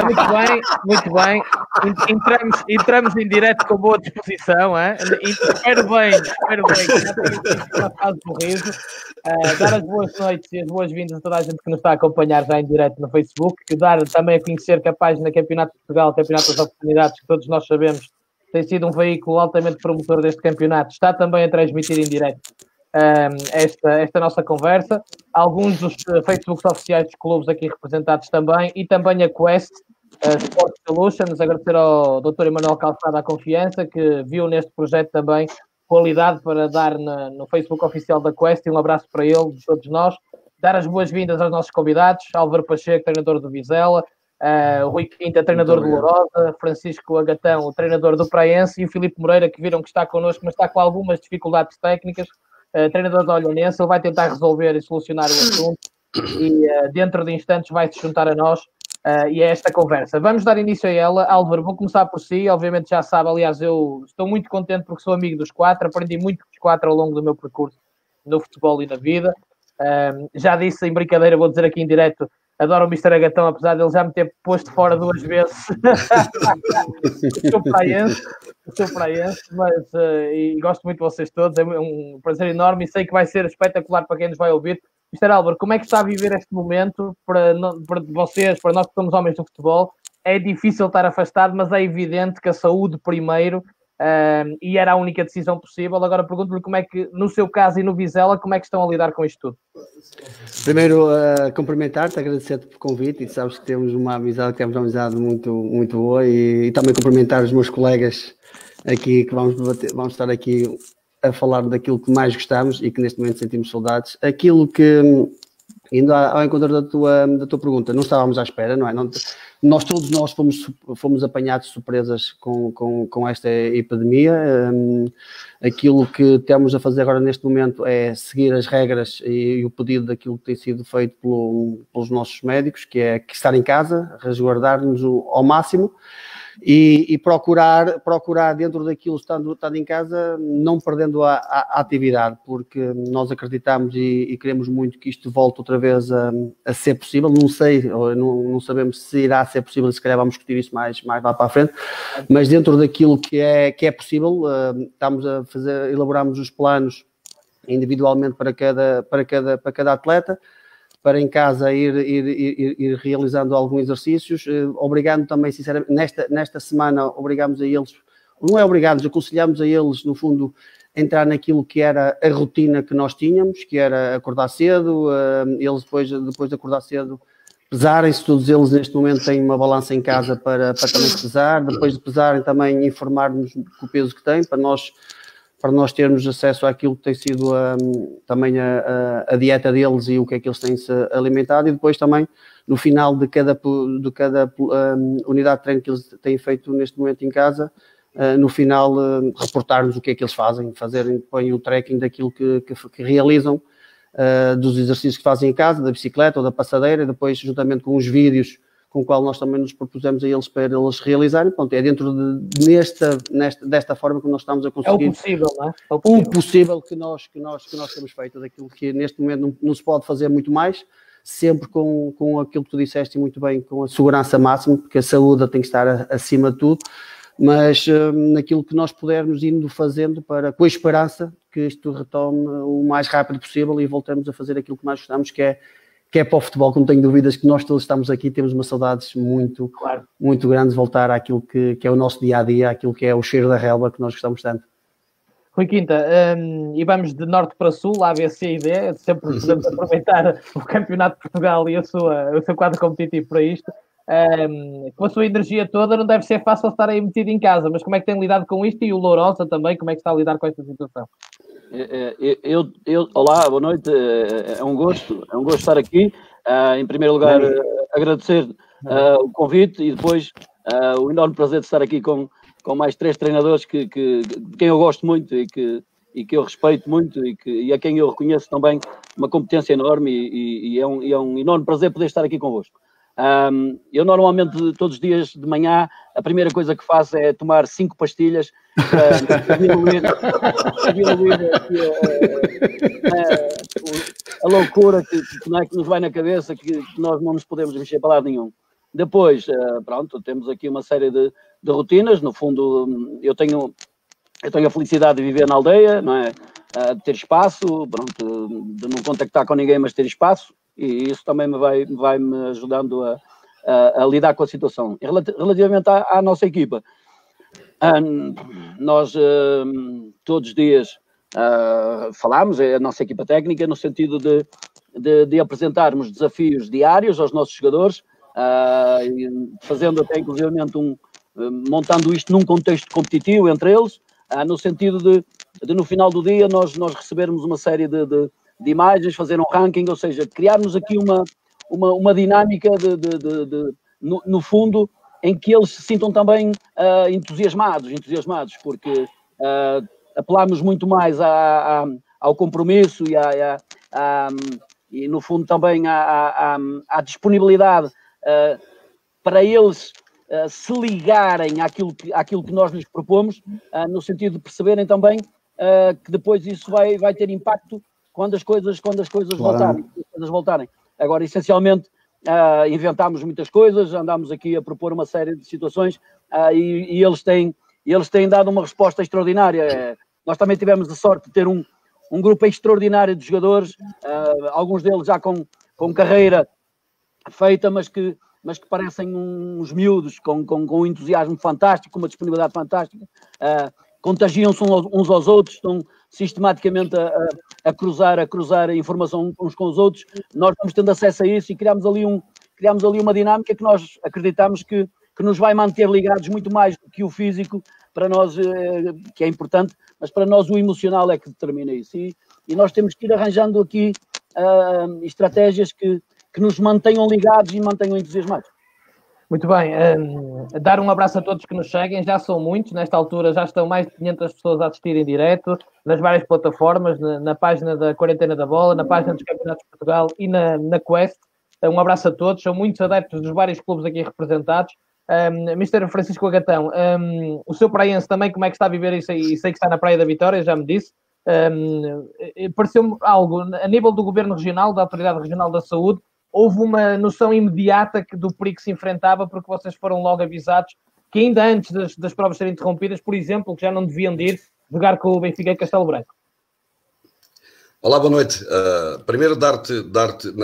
Muito bem, muito bem. Entramos em direto com boa disposição, hein? E espero bem que já tenha sido uma fase do riso. Dar as boas noites e as boas-vindas a toda a gente que nos está a acompanhar já em direto no Facebook, dar também a conhecer que a página Campeonato de Portugal, Campeonato das Oportunidades, que todos nós sabemos, tem sido um veículo altamente promotor deste campeonato, está também a transmitir em direto esta nossa conversa. Alguns dos Facebooks oficiais dos clubes aqui representados também, e também a Quest Sport Solutions. Agradecer ao Dr. Emanuel Calçada a confiança, que viu neste projeto também qualidade para dar no Facebook oficial da Quest, e um abraço para ele, de todos nós. Dar as boas-vindas aos nossos convidados: Álvaro Pacheco, treinador do Vizela, Rui Quinta, treinador do Lourosa, Francisco Agatão, o treinador do Praense, e o Filipe Moreira, que viram que está connosco, mas está com algumas dificuldades técnicas, treinador da Olhanense. Ele vai tentar resolver e solucionar o assunto, e dentro de instantes vai-se juntar a nós e a esta conversa. Vamos dar início a ela. Álvaro, vou começar por si. Obviamente já sabe, aliás, eu estou muito contente porque sou amigo dos quatro, aprendi muito com os quatro ao longo do meu percurso no futebol e na vida. Já disse em brincadeira, vou dizer aqui em direto, adoro o Mr. Agatão, apesar de ele já me ter posto fora 2 vezes. Sou praense, mas e gosto muito de vocês todos, é um prazer enorme e sei que vai ser espetacular para quem nos vai ouvir. Mr. Álvaro, como é que está a viver este momento para vocês, para nós que somos homens do futebol? É difícil estar afastado, mas é evidente que a saúde primeiro, e era a única decisão possível. Agora pergunto-lhe como é que, no seu caso e no Vizela, como é que estão a lidar com isto tudo? Primeiro, cumprimentar-te, agradecer-te pelo convite, e sabes que temos uma amizade muito, muito boa, e também cumprimentar os meus colegas aqui, que vamos estar aqui a falar daquilo que mais gostamos e que neste momento sentimos saudades. Aquilo que, indo ao encontro da tua pergunta, não estávamos à espera, não é? Todos nós fomos apanhados de surpresas com esta epidemia. Aquilo que temos a fazer agora neste momento é seguir as regras e o pedido daquilo que tem sido feito pelos nossos médicos, que é estar em casa, resguardar-nos ao máximo e procurar dentro daquilo, estando em casa, não perdendo a atividade, porque nós acreditamos e queremos muito que isto volte outra vez a ser possível. Não sei, não sabemos se irá ser possível, se calhar vamos discutir isso mais lá para a frente, mas dentro daquilo que é possível, elaboramos os planos individualmente para cada atleta, para em casa ir realizando alguns exercícios, obrigando também, sinceramente, nesta semana obrigamos a eles, não é obrigados, aconselhamos a eles, no fundo, entrar naquilo que era a rotina que nós tínhamos, que era acordar cedo, eles depois de acordar cedo, pesarem-se. Todos eles neste momento têm uma balança em casa para também pesar, depois de pesarem também informar-nos o peso que têm, para nós termos acesso àquilo que tem sido também a dieta deles e o que é que eles têm-se alimentado, e depois também, no final de cada unidade de treino que eles têm feito neste momento em casa, no final reportar-nos o que é que eles põem o tracking daquilo que realizam, dos exercícios que fazem em casa, da bicicleta ou da passadeira, e depois, juntamente com os vídeos com o qual nós também nos propusemos a eles para eles realizarem. Pronto, é dentro desta forma que nós estamos a conseguir. É o possível, não é? O possível que nós temos feito, daquilo que neste momento não se pode fazer muito mais, sempre com aquilo que tu disseste muito bem, com a segurança máxima, porque a saúde tem que estar acima de tudo, mas naquilo que nós pudermos indo fazendo com a esperança que isto retome o mais rápido possível e voltemos a fazer aquilo que mais gostamos, que é para o futebol, que não tenho dúvidas que nós todos estamos aqui, temos uma saudades muito grande de voltar àquilo que é o nosso dia-a-dia, àquilo que é o cheiro da relva que nós gostamos tanto. Rui Quinta, e vamos de norte para sul, A, B, C e D, sempre podemos aproveitar o Campeonato de Portugal e o seu quadro competitivo para isto. Com a sua energia toda, não deve ser fácil estar aí metido em casa, mas como é que tem lidado com isto? E o Lourosa também, como é que está a lidar com esta situação? Olá, boa noite, é um gosto estar aqui. Em primeiro lugar, agradecer o convite, e depois o enorme prazer de estar aqui com mais 3 treinadores de quem eu gosto muito e que eu respeito muito, e a quem eu reconheço também uma competência enorme, e é um enorme prazer poder estar aqui convosco. Eu normalmente, todos os dias de manhã, a primeira coisa que faço é tomar 5 pastilhas para diluir a loucura que nos vai na cabeça, que nós não nos podemos mexer para lado nenhum. Depois, pronto, temos aqui uma série de rotinas. No fundo, eu tenho a felicidade de viver na aldeia, não é? De ter espaço, pronto, de não contactar com ninguém, mas ter espaço, e isso também vai-me ajudando a lidar com a situação. Relativamente à nossa equipa, nós todos os dias falamos, é a nossa equipa técnica, no sentido de apresentarmos desafios diários aos nossos jogadores, fazendo até inclusivamente montando isto num contexto competitivo entre eles, no sentido de no final do dia nós recebermos uma série de imagens, fazer um ranking, ou seja, criarmos aqui uma dinâmica no fundo, em que eles se sintam também entusiasmados, porque apelamos muito mais ao compromisso e no fundo também à disponibilidade para eles se ligarem àquilo que nós lhes propomos, no sentido de perceberem também que depois isso vai ter impacto quando as coisas voltarem. Agora, essencialmente, inventámos muitas coisas, andámos aqui a propor uma série de situações e eles têm dado uma resposta extraordinária. Nós também tivemos a sorte de ter um grupo extraordinário de jogadores, alguns deles já com carreira feita, mas que parecem uns miúdos com um entusiasmo fantástico, com uma disponibilidade fantástica, contagiam-se uns aos outros, estão sistematicamente a cruzar a informação uns com os outros. Nós vamos tendo acesso a isso e criámos ali uma dinâmica que nós acreditamos que nos vai manter ligados muito mais do que o físico, para nós, que é importante, mas para nós o emocional é que determina isso. E nós temos que ir arranjando aqui estratégias que nos mantenham ligados e mantenham entusiasmados. Muito bem, dar um abraço a todos que nos seguem, já são muitos, nesta altura já estão mais de 500 pessoas a assistir em direto, nas várias plataformas, na página da Quarentena da Bola, na página dos Campeonatos de Portugal e na Quest. Um abraço a todos, são muitos adeptos dos vários clubes aqui representados. Mr. Francisco Agatão, o seu praiense também, como é que está a viver isso aí? Sei que está na Praia da Vitória, já me disse. Pareceu-me algo, a nível do Governo Regional, da Autoridade Regional da Saúde, houve uma noção imediata do perigo que se enfrentava, porque vocês foram logo avisados que ainda antes das provas serem interrompidas, por exemplo, que já não deviam de ir jogar com o Benfica e Castelo Branco. Olá, boa noite. Primeiro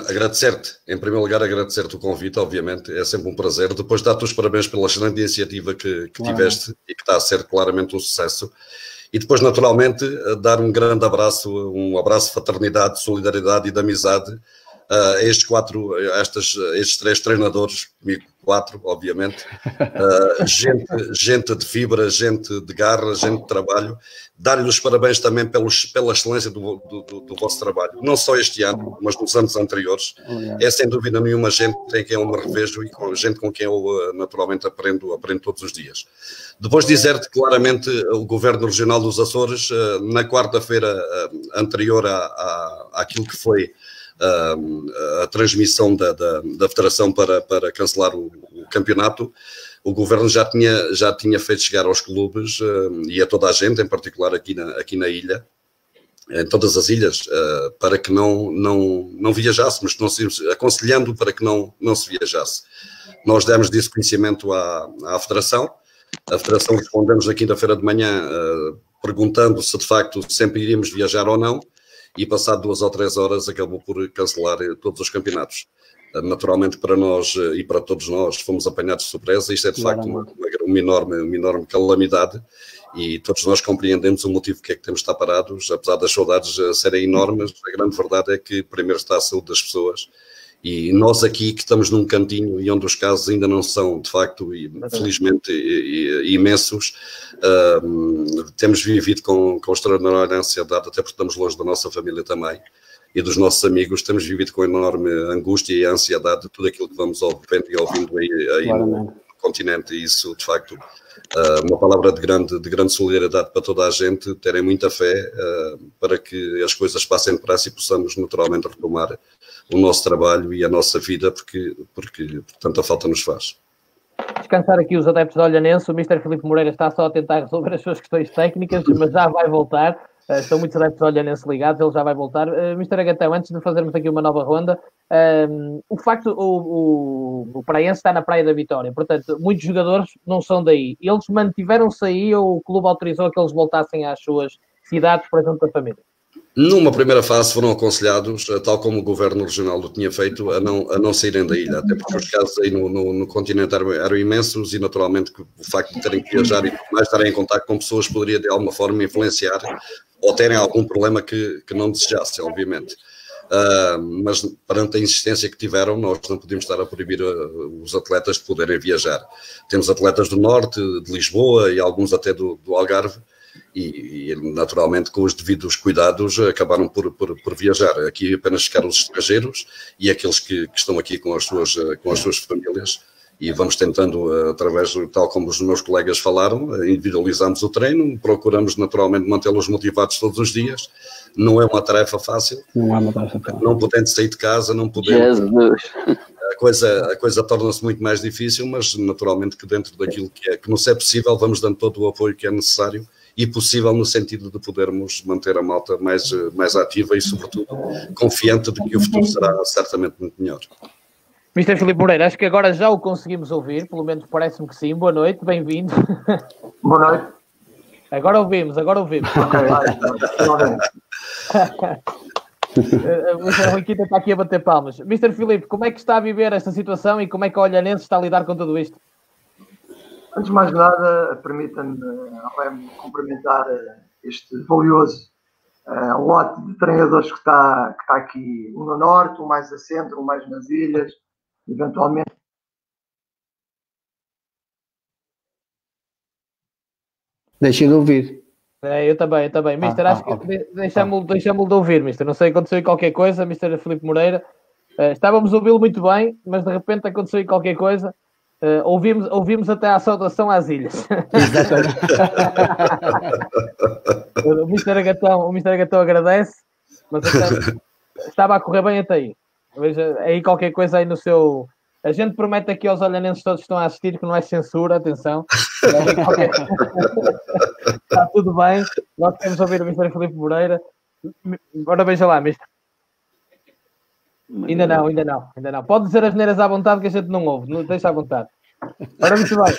agradecer-te, em primeiro lugar agradecer-te o convite, obviamente, é sempre um prazer. Depois dar-te os parabéns pela excelente iniciativa que tiveste e que está a ser claramente um sucesso. E depois, naturalmente, dar um grande abraço, de fraternidade, de solidariedade e de amizade a estes três treinadores, comigo 4, obviamente, gente de fibra, gente de garra, gente de trabalho. Dar-lhe os parabéns também pela excelência do vosso trabalho, não só este ano, mas nos anos anteriores. É sem dúvida nenhuma gente em quem eu me revejo e gente com quem eu naturalmente aprendo todos os dias. Depois dizer-te claramente, o Governo Regional dos Açores, na quarta-feira anterior àquilo que foi a transmissão da Federação para cancelar o campeonato, o Governo já tinha feito chegar aos clubes e a toda a gente, em particular aqui na ilha, em todas as ilhas, para que não viajássemos, aconselhando para que não se viajasse. Nós demos disso conhecimento à Federação. A Federação respondeu-nos na quinta-feira de manhã perguntando se de facto sempre iríamos viajar ou não, e passado 2 ou 3 horas acabou por cancelar todos os campeonatos. Naturalmente para nós e para todos nós fomos apanhados de surpresa. Isto é de facto uma enorme calamidade e todos nós compreendemos o motivo que é que temos de estar parados, apesar das saudades serem enormes. A grande verdade é que primeiro está a saúde das pessoas e nós aqui que estamos num cantinho e onde os casos ainda não são de facto, felizmente, imensos, temos vivido com extraordinária ansiedade, até porque estamos longe da nossa família também e dos nossos amigos, temos vivido com enorme angústia e ansiedade de tudo aquilo que vamos ouvindo aí no continente, e isso de facto uma palavra de grande solidariedade para toda a gente, terem muita fé para que as coisas passem depressa e possamos naturalmente retomar o nosso trabalho e a nossa vida, porque tanta falta nos faz. Descansar aqui os adeptos de Olhanense, o Mr. Filipe Moreira está só a tentar resolver as suas questões técnicas, mas já vai voltar. Estão muitos adeptos olhanense ligados, ele já vai voltar. Mr. Agatão, antes de fazermos aqui uma nova ronda, o facto, o Praense está na Praia da Vitória, portanto, muitos jogadores não são daí. Eles mantiveram-se aí ou o clube autorizou que eles voltassem às suas cidades para junto da família? Numa primeira fase foram aconselhados, tal como o governo regional o tinha feito, a não saírem da ilha, até porque os casos aí no continente eram imensos e naturalmente que o facto de terem que viajar e mais estarem em contato com pessoas poderia de alguma forma influenciar ou terem algum problema que não desejassem, obviamente. Mas perante a insistência que tiveram, nós não podíamos estar a proibir os atletas de poderem viajar. Temos atletas do norte, de Lisboa e alguns até do Algarve, e naturalmente com os devidos cuidados acabaram por viajar. Aqui apenas ficaram os estrangeiros e aqueles que estão aqui com as suas famílias, e vamos tentando, através, tal como os meus colegas falaram, individualizamos o treino, procuramos naturalmente mantê-los motivados todos os dias. Não é uma tarefa fácil, não podendo sair de casa, não podendo... A coisa torna-se muito mais difícil, mas naturalmente que dentro daquilo que nos é possível, vamos dando todo o apoio que é necessário e possível no sentido de podermos manter a malta mais ativa e, sobretudo, confiante de que o futuro será certamente muito melhor. Mr. Filipe Moreira, acho que agora já o conseguimos ouvir, pelo menos parece-me que sim. Boa noite, bem-vindo. Boa noite. Agora ouvimos. Ok, O Mr. Riquita está aqui a bater palmas. Mr. Filipe, como é que está a viver esta situação e como é que o Olhanense está a lidar com tudo isto? Antes de mais nada, permita-me cumprimentar este valioso lote de treinadores que está aqui, um no norte, um mais a centro, um mais nas ilhas, eventualmente. Deixem de ouvir. Eu também. Mister, acho que deixamos-lo de ouvir, Mister. Não sei, aconteceu aí qualquer coisa, Mr. Filipe Moreira. Estávamos a ouvi-lo muito bem, mas de repente aconteceu aí qualquer coisa. Ouvimos até a saudação às ilhas. Exatamente. O Mr. Agatão agradece, mas estava a correr bem até aí. Veja, aí qualquer coisa aí no seu... A gente promete aqui aos olhanenses todos que estão a assistir que não é censura, atenção. Está tudo bem. Nós queremos ouvir o Mr. Filipe Moreira. Agora veja lá, Mr. Ainda não. Pode dizer as neiras à vontade que a gente não ouve. Não deixa à vontade. Ora, muito bem.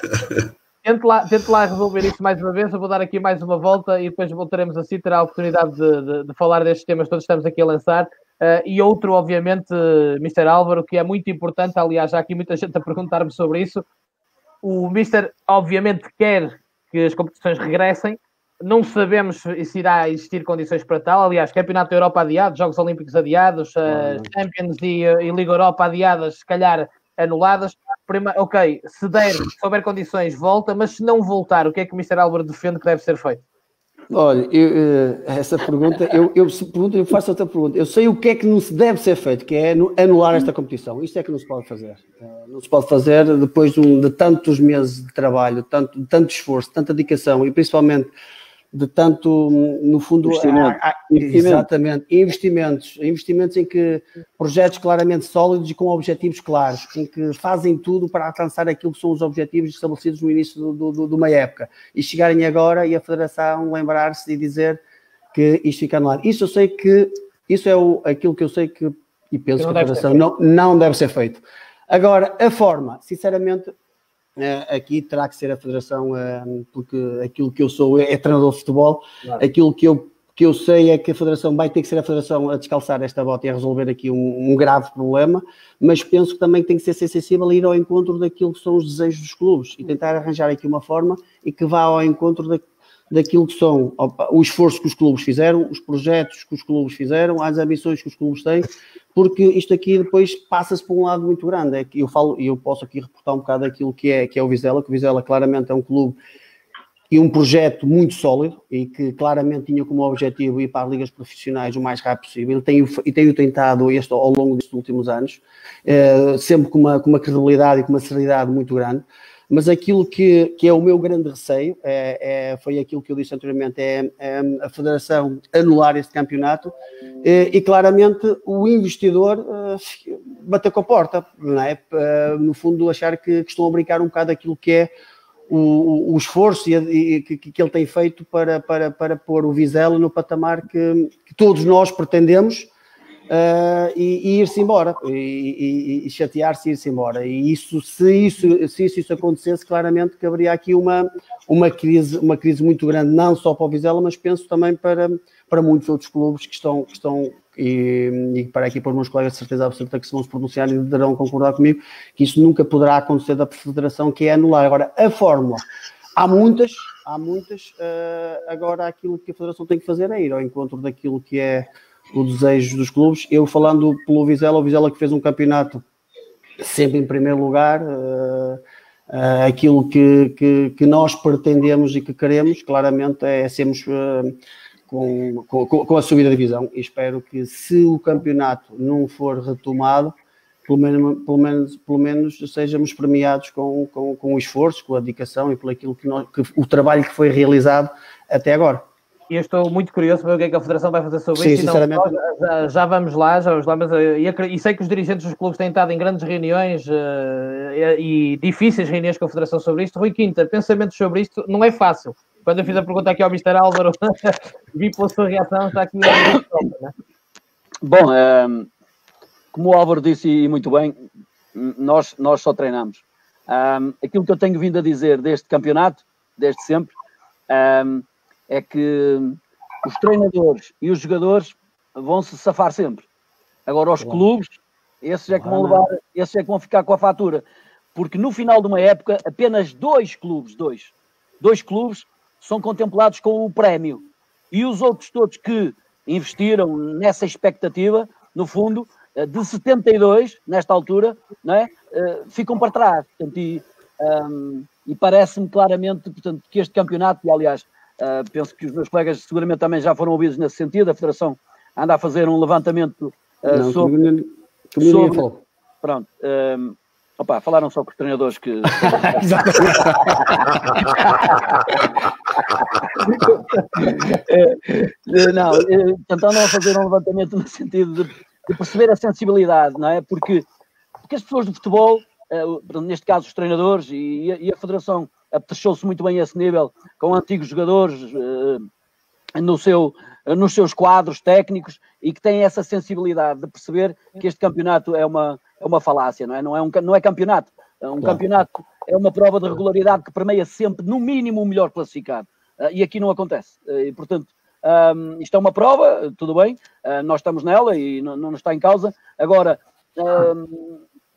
Tente lá resolver isso mais uma vez. Eu vou dar aqui mais uma volta e depois voltaremos assim. Terá a oportunidade de falar destes temas todos que estamos aqui a lançar. E outro, obviamente, Mr. Álvaro, que é muito importante. Aliás, já há aqui muita gente a perguntar-me sobre isso. O Mr. obviamente quer que as competições regressem. Não sabemos se irá existir condições para tal. Aliás, Campeonato da Europa adiado, Jogos Olímpicos adiados, Champions e Liga Europa adiadas, se calhar anuladas. Ok, se houver condições, volta, mas se não voltar, o que é que o Mr. Álvaro defende que deve ser feito? Olha, essa pergunta, eu faço outra pergunta. Eu sei o que é que não se deve ser feito, que é anular esta competição. Isto é que não se pode fazer. Não se pode fazer depois de tantos meses de trabalho, de tanto esforço, tanta dedicação e principalmente de tanto, no fundo, exatamente, investimentos em que projetos claramente sólidos e com objetivos claros, em que fazem tudo para alcançar aquilo que são os objetivos estabelecidos no início de uma época e chegarem agora e a Federação lembrar-se e dizer que isto fica anulado. Isso eu sei que, isso é aquilo que eu sei que, e penso que a Federação não deve ser feito. Agora, a forma, sinceramente, aqui terá que ser a Federação, porque aquilo que eu sou é treinador de futebol, claro. Aquilo que eu sei é que a Federação vai ter que ser a Federação a descalçar esta bota e a resolver aqui um grave problema, mas penso que também tem que ser sensível a ir ao encontro daquilo que são os desejos dos clubes e tentar arranjar aqui uma forma e que vá ao encontro daquilo que são o esforço que os clubes fizeram, os projetos que os clubes fizeram, as ambições que os clubes têm, porque isto aqui depois passa-se por um lado muito grande. É que eu posso aqui reportar um bocado aquilo que é o Vizela, que o Vizela claramente é um clube e um projeto muito sólido e que claramente tinha como objetivo ir para as ligas profissionais o mais rápido possível e tenho tentado ao longo destes últimos anos, sempre com uma credibilidade e com uma seriedade muito grande. Mas aquilo que é o meu grande receio, foi aquilo que eu disse anteriormente, é a Federação anular este campeonato e claramente o investidor bater com a porta, não é? No fundo achar que estão a brincar um bocado aquilo que é o esforço que ele tem feito para pôr o Vizela no patamar que todos nós pretendemos, e ir-se embora, e chatear-se e ir-se embora. E se isso acontecesse, claramente que haveria aqui uma crise muito grande, não só para o Vizela, mas penso também para muitos outros clubes que estão e para aqui para os meus colegas de certeza absoluta que se vão se pronunciar e deverão concordar comigo, que isso nunca poderá acontecer da Federação, que é anular. Agora, a fórmula, há muitas, agora aquilo que a Federação tem que fazer é ir ao encontro daquilo que é o desejo dos clubes. Eu falando pelo Vizela, o Vizela que fez um campeonato sempre em primeiro lugar, aquilo que nós pretendemos e que queremos, claramente, é sermos com a subida da divisão, e espero que, se o campeonato não for retomado, pelo menos sejamos premiados com o esforço, com a dedicação e por aquilo o trabalho que foi realizado até agora. E eu estou muito curioso para ver o que é que a Federação vai fazer sobre Sim, isso. Sinceramente. Já vamos lá, mas e sei que os dirigentes dos clubes têm estado em grandes reuniões e difíceis reuniões com a Federação sobre isto. Rui Quinta, pensamentos sobre isto não é fácil. Quando eu fiz a pergunta aqui ao Mr. Álvaro, vi pela sua reação, está aqui não é? Bom, como o Álvaro disse e muito bem, nós só treinamos. Aquilo que eu tenho vindo a dizer deste campeonato, desde sempre, é que os treinadores e os jogadores vão se safar sempre. Agora, os clubes, esses é que vão ficar com a fatura. Porque no final de uma época, apenas dois clubes são contemplados com o prémio. E os outros todos que investiram nessa expectativa, no fundo, de 72, nesta altura, não é? Ficam para trás. Portanto, e parece-me claramente, portanto, que este campeonato, e aliás, penso que os meus colegas seguramente também já foram ouvidos nesse sentido, a Federação anda a fazer um levantamento sobre... Pronto. Falaram só com os treinadores que... Tentando a fazer um levantamento no sentido de perceber a sensibilidade, não é? Porque as pessoas do futebol, neste caso os treinadores e a Federação, apetechou-se muito bem a esse nível, com antigos jogadores nos seus quadros técnicos, e que têm essa sensibilidade de perceber que este campeonato é uma falácia, não é? Não é campeonato. Campeonato é uma prova de regularidade que permeia sempre, no mínimo, o melhor classificado. E aqui não acontece. E, portanto, isto é uma prova, tudo bem, nós estamos nela e não está em causa. Agora,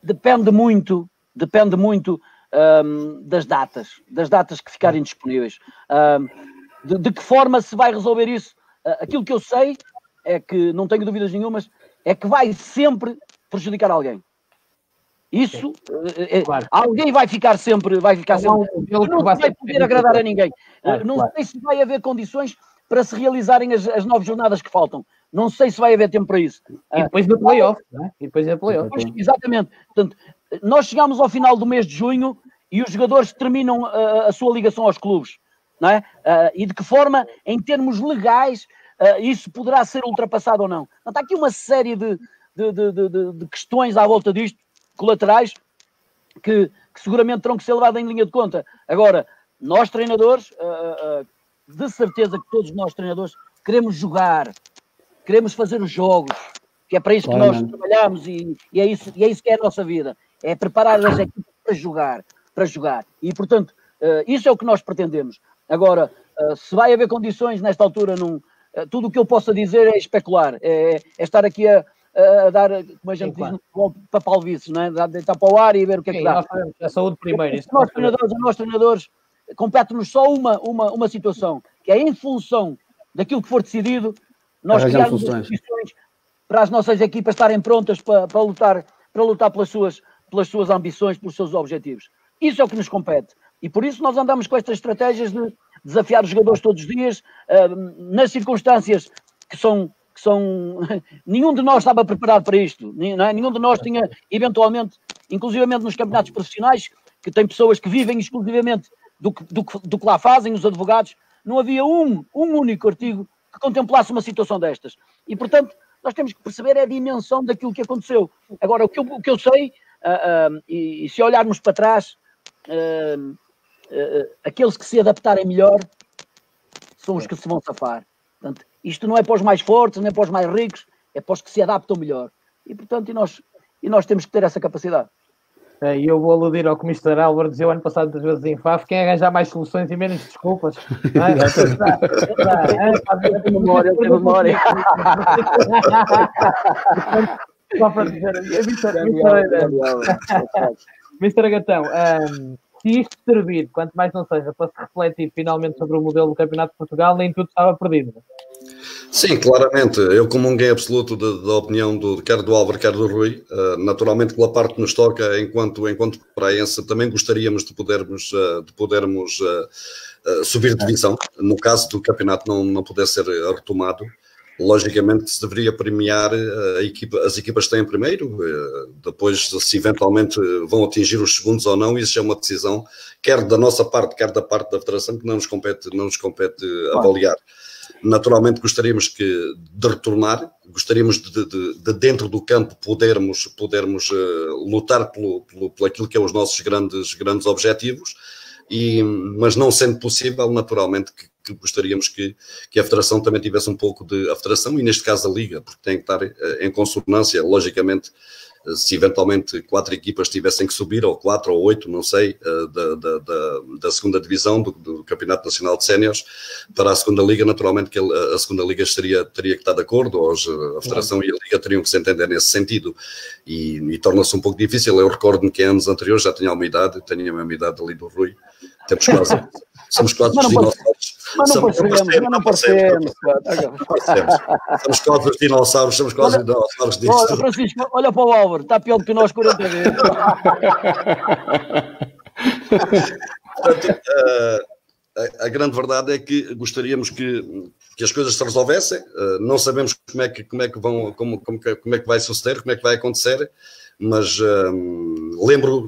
depende muito das datas que ficarem disponíveis. De que forma se vai resolver isso? Aquilo que eu sei é que, não tenho dúvidas nenhumas, é que vai sempre prejudicar alguém. Isso, claro. Alguém vai ficar sempre, não vai poder agradar a ninguém. Não sei se vai haver condições para se realizarem as 9 jornadas que faltam. Não sei se vai haver tempo para isso. E depois do play-off, não é? E depois é play-off. Exatamente. Portanto, nós chegamos ao final do mês de junho e os jogadores terminam a sua ligação aos clubes, não é? E de que forma, em termos legais, isso poderá ser ultrapassado ou não? Portanto, há aqui uma série de questões à volta disto, colaterais, que seguramente terão que ser levadas em linha de conta. Agora, nós treinadores, de certeza que todos nós treinadores queremos jogar, queremos fazer os jogos, que é para isso que nós trabalhamos, e é isso que é a nossa vida, é preparar as equipes para jogar. E, portanto, isso é o que nós pretendemos. Agora, se vai haver condições nesta altura, tudo o que eu possa dizer é especular, é estar aqui a dar, como a gente diz, para palvices, não é? Deitar para o ar e ver o que é que dá. A saúde primeiro. Nós treinadores, compete-nos só uma situação, que é em função daquilo que for decidido, nós criarmos as condições para as nossas equipas estarem prontas para lutar pelas suas ambições, pelos seus objetivos. Isso é o que nos compete. E por isso nós andamos com estas estratégias de desafiar os jogadores todos os dias, nas circunstâncias que são... Nenhum de nós estava preparado para isto, não é? Nenhum de nós tinha, eventualmente, inclusivamente nos campeonatos profissionais, que tem pessoas que vivem exclusivamente do que lá fazem, os advogados, não havia um único artigo que contemplasse uma situação destas. E, portanto, nós temos que perceber a dimensão daquilo que aconteceu. Agora, o que eu sei, e se olharmos para trás, aqueles que se adaptarem melhor são os que se vão safar. Portanto, isto não é para os mais fortes, nem para os mais ricos, é para os que se adaptam melhor. E, portanto, nós temos que ter essa capacidade. E eu vou aludir ao que o Mr. Álvaro dizia o ano passado muitas vezes em FAF, quem arranjar mais soluções e menos desculpas. Não é? Tem memória. Só para dizer, Mr. Agatão, se isto servir, quanto mais não seja, para se refletir finalmente sobre o modelo do Campeonato de Portugal, nem tudo estava perdido. Sim, claramente. Eu comunguei absoluto da opinião quer do Álvaro, quer do Rui. Naturalmente, pela parte que nos toca, enquanto praense, também gostaríamos de podermos subir de divisão. No caso do campeonato não poder ser retomado, logicamente que se deveria premiar as equipas que têm primeiro, depois se eventualmente vão atingir os segundos ou não, isso é uma decisão, quer da nossa parte, quer da parte da Federação, que não nos compete avaliar. Naturalmente gostaríamos de retornar, gostaríamos de dentro do campo podermos lutar pelo aquilo que é os nossos grandes objetivos, mas não sendo possível, naturalmente que gostaríamos que a Federação também tivesse um pouco a Federação e neste caso a Liga, porque tem que estar em consonância, logicamente, se eventualmente 4 equipas tivessem que subir, ou 4 ou 8, não sei, da segunda divisão do Campeonato Nacional de Séniores para a segunda Liga, naturalmente que a segunda Liga teria que estar de acordo, ou a Federação e a Liga teriam que se entender nesse sentido, e torna-se um pouco difícil. Eu recordo-me que em anos anteriores já tinha a mesma idade ali do Rui, somos quase os dinossauros. Mas não parecemos. Somos quase os dinossauros, disto. Olha, Francisco, olha para o Álvaro, está pior do que nós 40 vezes. Portanto, a grande verdade é que gostaríamos que as coisas se resolvessem. Não sabemos como é que vai suceder, como é que vai acontecer, mas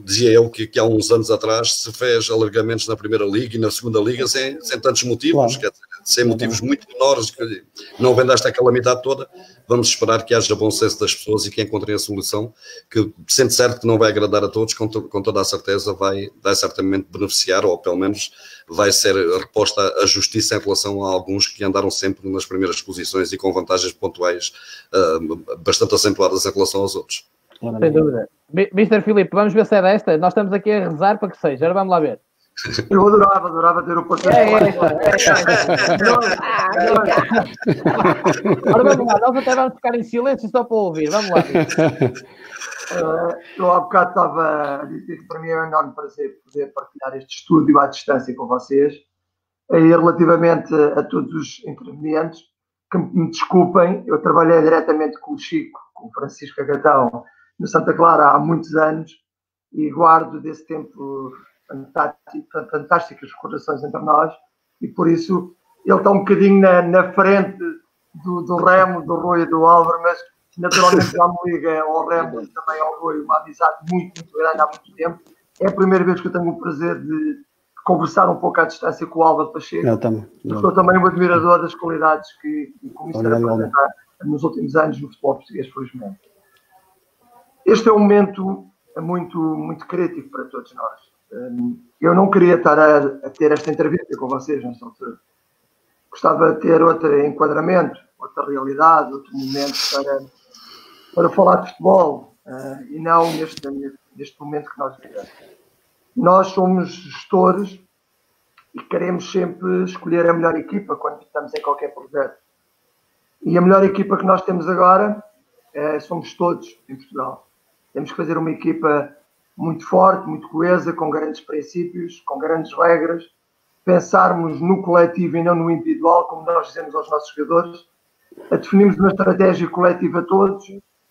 dizia eu, que há uns anos atrás se fez alargamentos na Primeira Liga e na Segunda Liga sem tantos motivos, claro. Sem motivos muito menores, que não vendo esta calamidade toda. Vamos esperar que haja bom senso das pessoas e que encontrem a solução, que sendo certo que não vai agradar a todos, com toda a certeza vai certamente beneficiar, ou pelo menos vai ser reposta a justiça em relação a alguns que andaram sempre nas primeiras posições e com vantagens pontuais bastante acentuadas em relação aos outros. Sem dúvida. Mr. Filipe, vamos ver se é desta. Nós estamos aqui a rezar para que seja. Agora vamos lá ver. Eu adorava ter o parceiro. Agora vamos lá. Nós até vamos ficar em silêncio só para ouvir. Vamos lá. Eu há bocado estava a dizer que para mim é um enorme prazer poder partilhar este estúdio à distância com vocês. E relativamente a todos os intervenientes, que me desculpem, eu trabalhei diretamente com o Chico, com o Francisco Agatão, no Santa Clara há muitos anos e guardo desse tempo fantásticas recordações entre nós, e por isso ele está um bocadinho na frente do Remo, do Rui e do Álvaro, mas naturalmente já me liga ao Remo e também ao Rui, uma amizade muito grande há muito tempo. É a primeira vez que eu tenho o prazer de conversar um pouco à distância com o Álvaro Pacheco. Eu sou também um admirador das qualidades que o Mister apresenta nos últimos anos no futebol português, felizmente. Este é um momento muito crítico para todos nós. Eu não queria estar a ter esta entrevista com vocês nesta altura. Gostava de ter outro enquadramento, outra realidade, outro momento para falar de futebol e não neste momento que nós vivemos. Nós somos gestores e queremos sempre escolher a melhor equipa quando estamos em qualquer projeto. E a melhor equipa que nós temos agora somos todos em Portugal. Temos que fazer uma equipa muito forte, muito coesa, com grandes princípios, com grandes regras, pensarmos no coletivo e não no individual, como nós dizemos aos nossos jogadores, a definirmos uma estratégia coletiva a todos,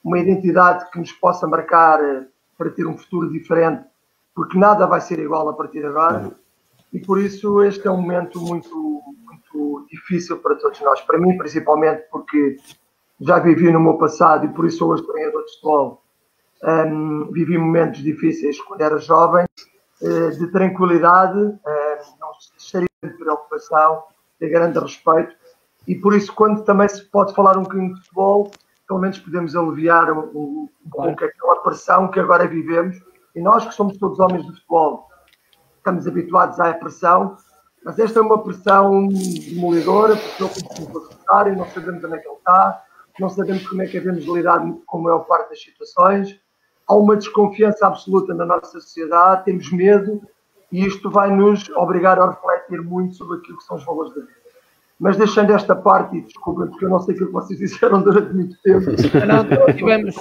uma identidade que nos possa marcar para ter um futuro diferente, porque nada vai ser igual a partir de agora, e por isso este é um momento muito difícil para todos nós, para mim principalmente porque já vivi no meu passado e por isso sou hoje treinador de futebol. Vivi momentos difíceis quando era jovem, de tranquilidade, não estaria de preocupação, de grande respeito, e por isso quando também se pode falar um bocadinho de futebol, pelo menos podemos aliviar um pouco aquela pressão que agora vivemos, e nós que somos todos homens de futebol, estamos habituados à pressão, mas esta é uma pressão demolidora, porque não conhecemos o adversário, não sabemos onde é que ele está, não sabemos como é que devemos lidar com a maior parte das situações, há uma desconfiança absoluta na nossa sociedade, temos medo, e isto vai nos obrigar a refletir muito sobre aquilo que são os valores da vida. Mas deixando esta parte, e desculpem, porque eu não sei aquilo que vocês disseram durante muito tempo. Tivemos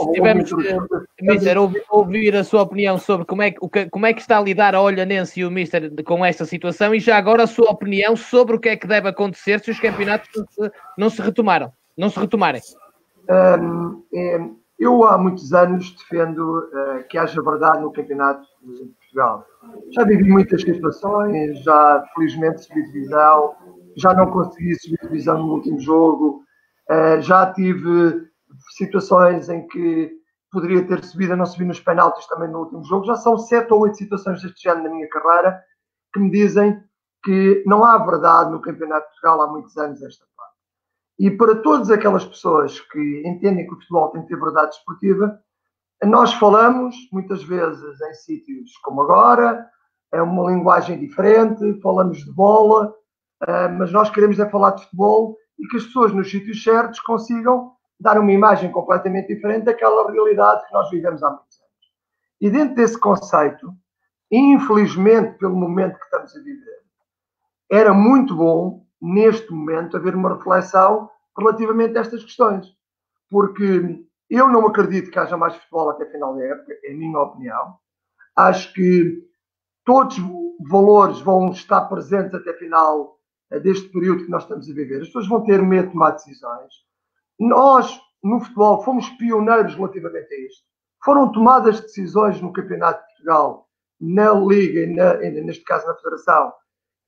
Mister, ouvir a sua opinião sobre como é que está a lidar a Olhanense e o Mister com esta situação, e já agora a sua opinião sobre o que é que deve acontecer se os campeonatos não se retomarem. Eu há muitos anos defendo que haja verdade no campeonato de Portugal. Já vivi muitas situações, já felizmente subi divisão, já não consegui subir divisão no último jogo, já tive situações em que poderia ter subido, não subi nos penaltis também no último jogo. Já são 7 ou 8 situações deste género na minha carreira que me dizem que não há verdade no campeonato de Portugal há muitos anos esta parte. E para todas aquelas pessoas que entendem que o futebol tem que ter verdade desportiva, nós falamos muitas vezes em sítios como agora, é uma linguagem diferente, falamos de bola, mas nós queremos é falar de futebol e que as pessoas nos sítios certos consigam dar uma imagem completamente diferente daquela realidade que nós vivemos há muitos anos. E dentro desse conceito, infelizmente pelo momento que estamos a viver, era muito bom neste momento haver uma reflexão relativamente a estas questões, porque eu não acredito que haja mais futebol até a final da época, é a minha opinião. Acho que todos os valores vão estar presentes até a final deste período que nós estamos a viver. As pessoas vão ter medo de tomar decisões. Nós, no futebol, fomos pioneiros relativamente a isto. Foram tomadas decisões no Campeonato de Portugal, na Liga e neste caso na Federação,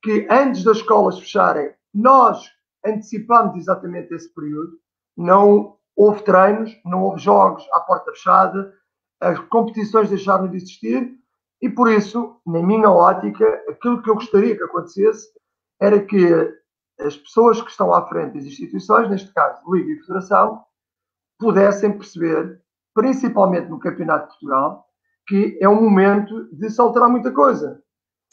que antes das escolas fecharem, nós antecipámos exatamente esse período. Não houve treinos, não houve jogos à porta fechada, as competições deixaram de existir e, por isso, na minha ótica, aquilo que eu gostaria que acontecesse era que as pessoas que estão à frente das instituições, neste caso Liga e Federação, pudessem perceber, principalmente no Campeonato de Portugal, que é um momento de se alterar muita coisa.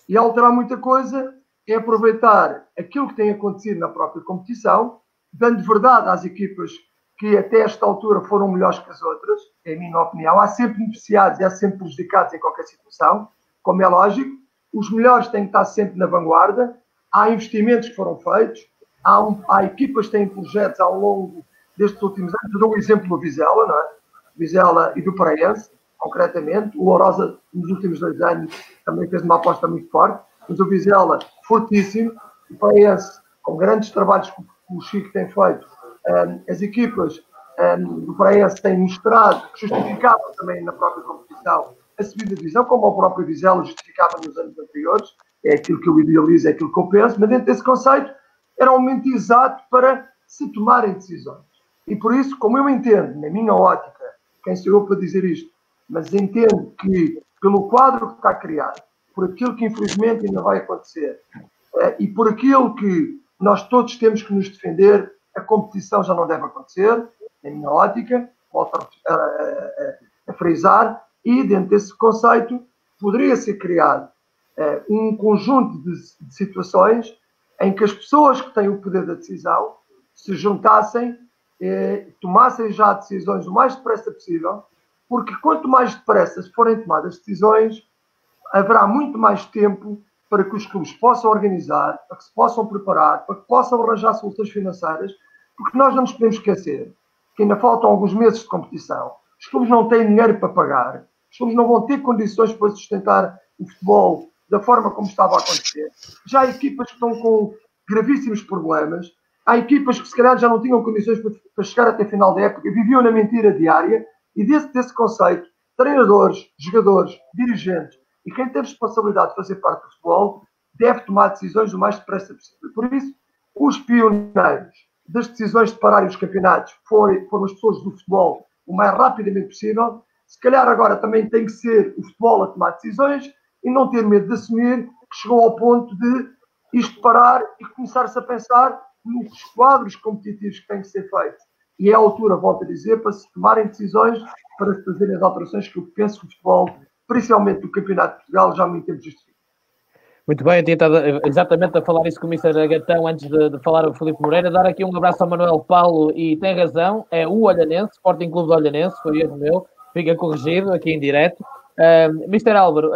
E alterar muita coisa é aproveitar aquilo que tem acontecido na própria competição, dando verdade às equipas que até esta altura foram melhores que as outras, é a minha opinião. Há sempre beneficiados e há sempre prejudicados em qualquer situação, como é lógico. Os melhores têm que estar sempre na vanguarda. Há investimentos que foram feitos, há equipas que têm projetos ao longo destes últimos anos. Eu dou um exemplo do Vizela, não é? Vizela e do Paraense, concretamente. O Lourosa, nos últimos 2 anos, também fez uma aposta muito forte. Mas o Vizela, fortíssimo. O Paraense, com grandes trabalhos que o Chico tem feito. As equipas do Paraense têm mostrado que justificavam também na própria competição a subida de divisão, como o próprio Vizela justificava nos anos anteriores. É aquilo que eu idealizo, é aquilo que eu penso, mas dentro desse conceito era um momento exato para se tomarem decisões. E por isso, como eu entendo, na minha ótica, quem sou eu para dizer isto, mas entendo que pelo quadro que está criado, por aquilo que infelizmente ainda vai acontecer, e por aquilo que nós todos temos que nos defender, a competição já não deve acontecer, na minha ótica, volto a frisar, e dentro desse conceito poderia ser criado um conjunto de situações em que as pessoas que têm o poder da decisão se juntassem, tomassem já decisões o mais depressa possível, porque quanto mais depressa forem tomadas decisões, haverá muito mais tempo para que os clubes possam organizar, para que se possam preparar, para que possam arranjar soluções financeiras, porque nós não nos podemos esquecer que ainda faltam alguns meses de competição. Os clubes não têm dinheiro para pagar, os clubes não vão ter condições para sustentar o futebol da forma como estava a acontecer. Já há equipas que estão com gravíssimos problemas, há equipas que se calhar já não tinham condições para chegar até a final da época, viviam na mentira diária, e desse conceito, treinadores, jogadores, dirigentes e quem tem responsabilidade de fazer parte do futebol deve tomar decisões o mais depressa possível. Por isso, os pioneiros das decisões de pararem os campeonatos foram as pessoas do futebol o mais rapidamente possível. Se calhar agora também tem que ser o futebol a tomar decisões e não ter medo de assumir que chegou ao ponto de isto parar e começar-se a pensar nos quadros competitivos que têm que ser feitos. E é a altura, volto a dizer, para se tomarem decisões, para se fazerem as alterações que eu penso que o futebol, principalmente do Campeonato de Portugal, já há muito tempo justifica. Muito bem, eu tinha estado exatamente a falar isso com o Mr. Gatão antes de falar o Filipe Moreira. Dar aqui um abraço ao Manuel Paulo e tem razão, é o Olhanense, Sporting Clube do Olhanense, foi erro meu, fica corrigido aqui em direto. Mr. Álvaro,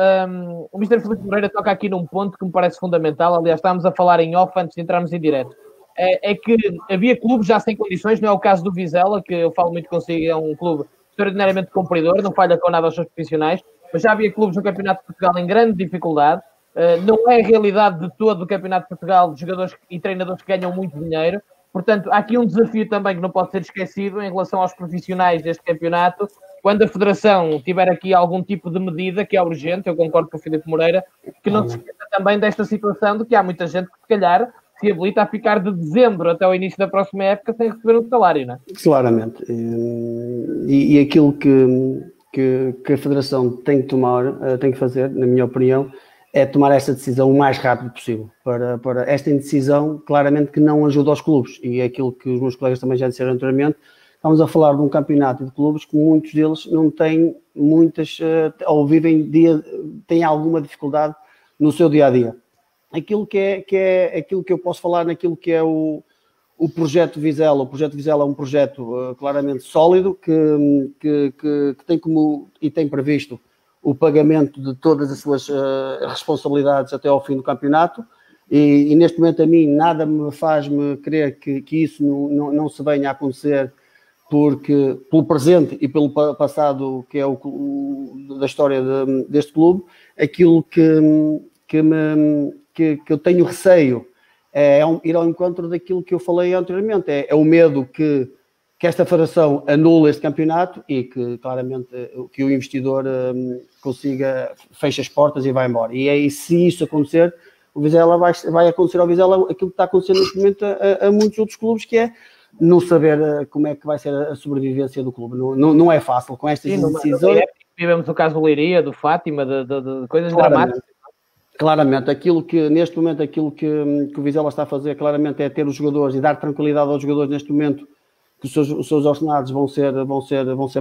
o Mr. Filipe Moreira toca aqui num ponto que me parece fundamental, aliás estávamos a falar em off antes de entrarmos em direto. É que havia clubes já sem condições, não é o caso do Vizela, que eu falo muito consigo, é um clube extraordinariamente cumpridor, não falha com nada aos seus profissionais, mas já havia clubes no Campeonato de Portugal em grande dificuldade. Não é a realidade de todo do Campeonato de Portugal de jogadores e treinadores que ganham muito dinheiro. Portanto, há aqui um desafio também que não pode ser esquecido em relação aos profissionais deste campeonato. Quando a Federação tiver aqui algum tipo de medida, que é urgente, eu concordo com o Filipe Moreira, que não se esqueça também desta situação de que há muita gente que, se calhar, se habilita a ficar de dezembro até o início da próxima época sem receber um salário, não é? Claramente. E aquilo que a Federação tem que tomar, tem que fazer, na minha opinião, é tomar esta decisão o mais rápido possível. Para esta indecisão, claramente que não ajuda aos clubes. E é aquilo que os meus colegas também já disseram anteriormente, estamos a falar de um campeonato de clubes que muitos deles não têm ou têm alguma dificuldade no seu dia-a-dia. Aquilo aquilo que eu posso falar naquilo que é o projeto Vizela. O projeto Vizela é um projeto claramente sólido que tem como e tem previsto o pagamento de todas as suas responsabilidades até ao fim do campeonato e neste momento a mim nada me faz-me crer que isso não se venha a acontecer porque pelo presente e pelo passado que é da história deste clube, aquilo que eu tenho receio é ir ao encontro daquilo que eu falei anteriormente, é o medo que esta federação anula este campeonato e que claramente que o investidor feche as portas e vai embora. E aí, se isso acontecer, o Vizela vai acontecer ao Vizela aquilo que está acontecendo neste momento a muitos outros clubes, que é não saber como é que vai ser a sobrevivência do clube. Não é fácil com estas decisões. Tivemos o caso do Leiria, do Fátima, de coisas dramáticas. Claramente, neste momento aquilo que o Vizela está a fazer claramente é ter os jogadores e dar tranquilidade aos jogadores neste momento que os seus ordenados vão ser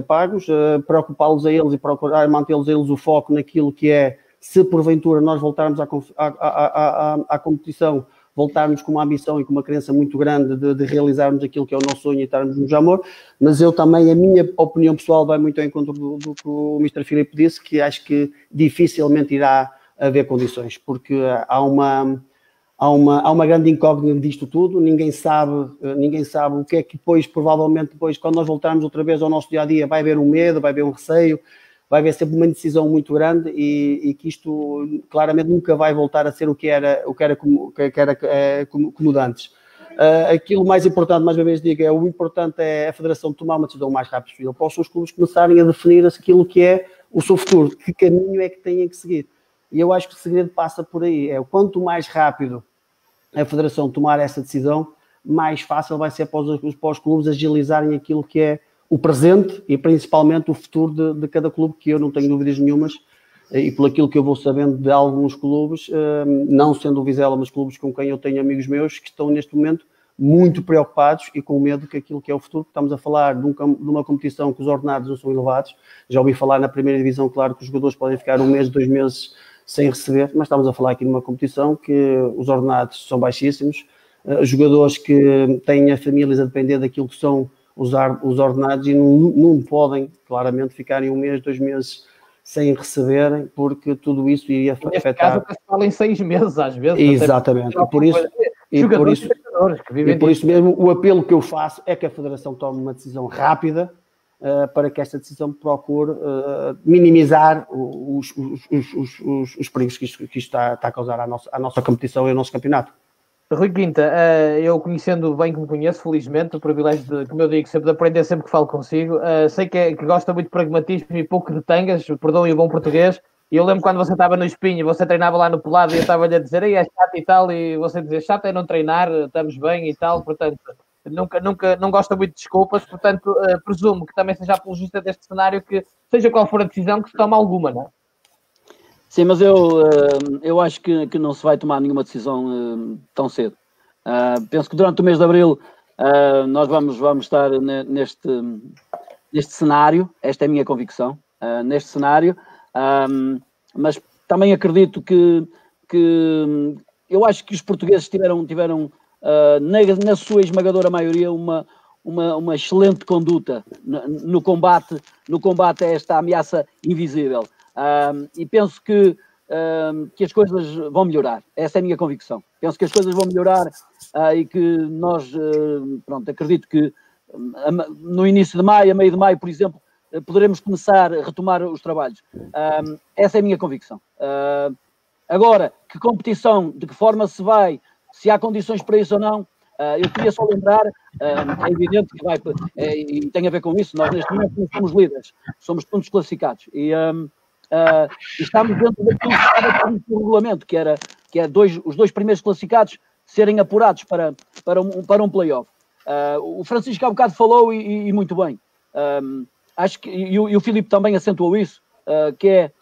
pagos, preocupá-los a eles e procurar mantê-los a eles o foco naquilo que é, se porventura nós voltarmos à competição, voltarmos com uma ambição e com uma crença muito grande de realizarmos aquilo que é o nosso sonho e estarmos no Jamor, mas eu também, a minha opinião pessoal vai muito ao encontro do que o Mr. Filipe disse, que acho que dificilmente irá haver condições, porque há uma grande incógnita disto tudo, ninguém sabe o que é que provavelmente depois, quando nós voltarmos outra vez ao nosso dia-a-dia, vai haver um medo, vai haver um receio, vai haver sempre uma indecisão muito grande e que isto claramente nunca vai voltar a ser o que era como antes. Aquilo mais importante, mais uma vez digo, o importante é a Federação tomar uma decisão o mais rápido possível, para os seus clubes começarem a definir aquilo que é o seu futuro, que caminho é que têm que seguir. E eu acho que o segredo passa por aí, quanto mais rápido a Federação tomar essa decisão, mais fácil vai ser para os clubes agilizarem aquilo que é o presente e principalmente o futuro de cada clube, que eu não tenho dúvidas nenhumas, e por aquilo que eu vou sabendo de alguns clubes, não sendo o Vizela, mas clubes com quem eu tenho amigos meus, que estão neste momento muito preocupados e com medo que aquilo que é o futuro, que estamos a falar de uma competição que os ordenados não são elevados. Já ouvi falar na primeira divisão, claro, que os jogadores podem ficar 1 mês, 2 meses sem receber, mas estamos a falar aqui de uma competição que os ordenados são baixíssimos, jogadores que têm as famílias a depender daquilo que são os ordenados e não podem, claramente, ficarem 1 mês, 2 meses sem receberem, porque tudo isso iria afetar... Caso, fala em 6 meses, às vezes. Exatamente, e por isso mesmo o apelo que eu faço é que a Federação tome uma decisão rápida, para que esta decisão procure minimizar os perigos que isto está a causar à nossa competição e ao nosso campeonato. Rui Quinta, eu conhecendo bem que me conheço, felizmente, o privilégio de, como eu digo, sempre de aprender sempre que falo consigo, sei que gosta muito de pragmatismo e pouco de tangas, perdoem o bom português, e eu lembro quando você estava no Espinho, você treinava lá no Pelado e eu estava-lhe a dizer, é chato e tal, e você dizia, chato é não treinar, estamos bem e tal, portanto... Nunca não gosta muito de desculpas, portanto, presumo que também seja apologista deste cenário, que seja qual for a decisão, que se toma alguma, não é? Sim, mas eu acho que não se vai tomar nenhuma decisão tão cedo. Penso que durante o mês de Abril nós vamos estar neste cenário, esta é a minha convicção, neste cenário, mas também acredito que que eu acho que os portugueses tiveram na sua esmagadora maioria uma excelente conduta no combate a esta ameaça invisível. E penso que as coisas vão melhorar. Essa é a minha convicção. Penso que as coisas vão melhorar e que nós, acredito que no início de maio, a meio de maio, por exemplo, poderemos começar a retomar os trabalhos. Essa é a minha convicção. Agora, que competição, de que forma se vai, se há condições para isso ou não, eu queria só lembrar, é evidente que vai, e tem a ver com isso, nós neste momento não somos líderes, somos pontos classificados, e estamos dentro daquilo que estava previsto no regulamento, que é os dois primeiros classificados serem apurados para um play-off. O Francisco há bocado falou e muito bem. Acho que, e o Filipe também acentuou isso, que é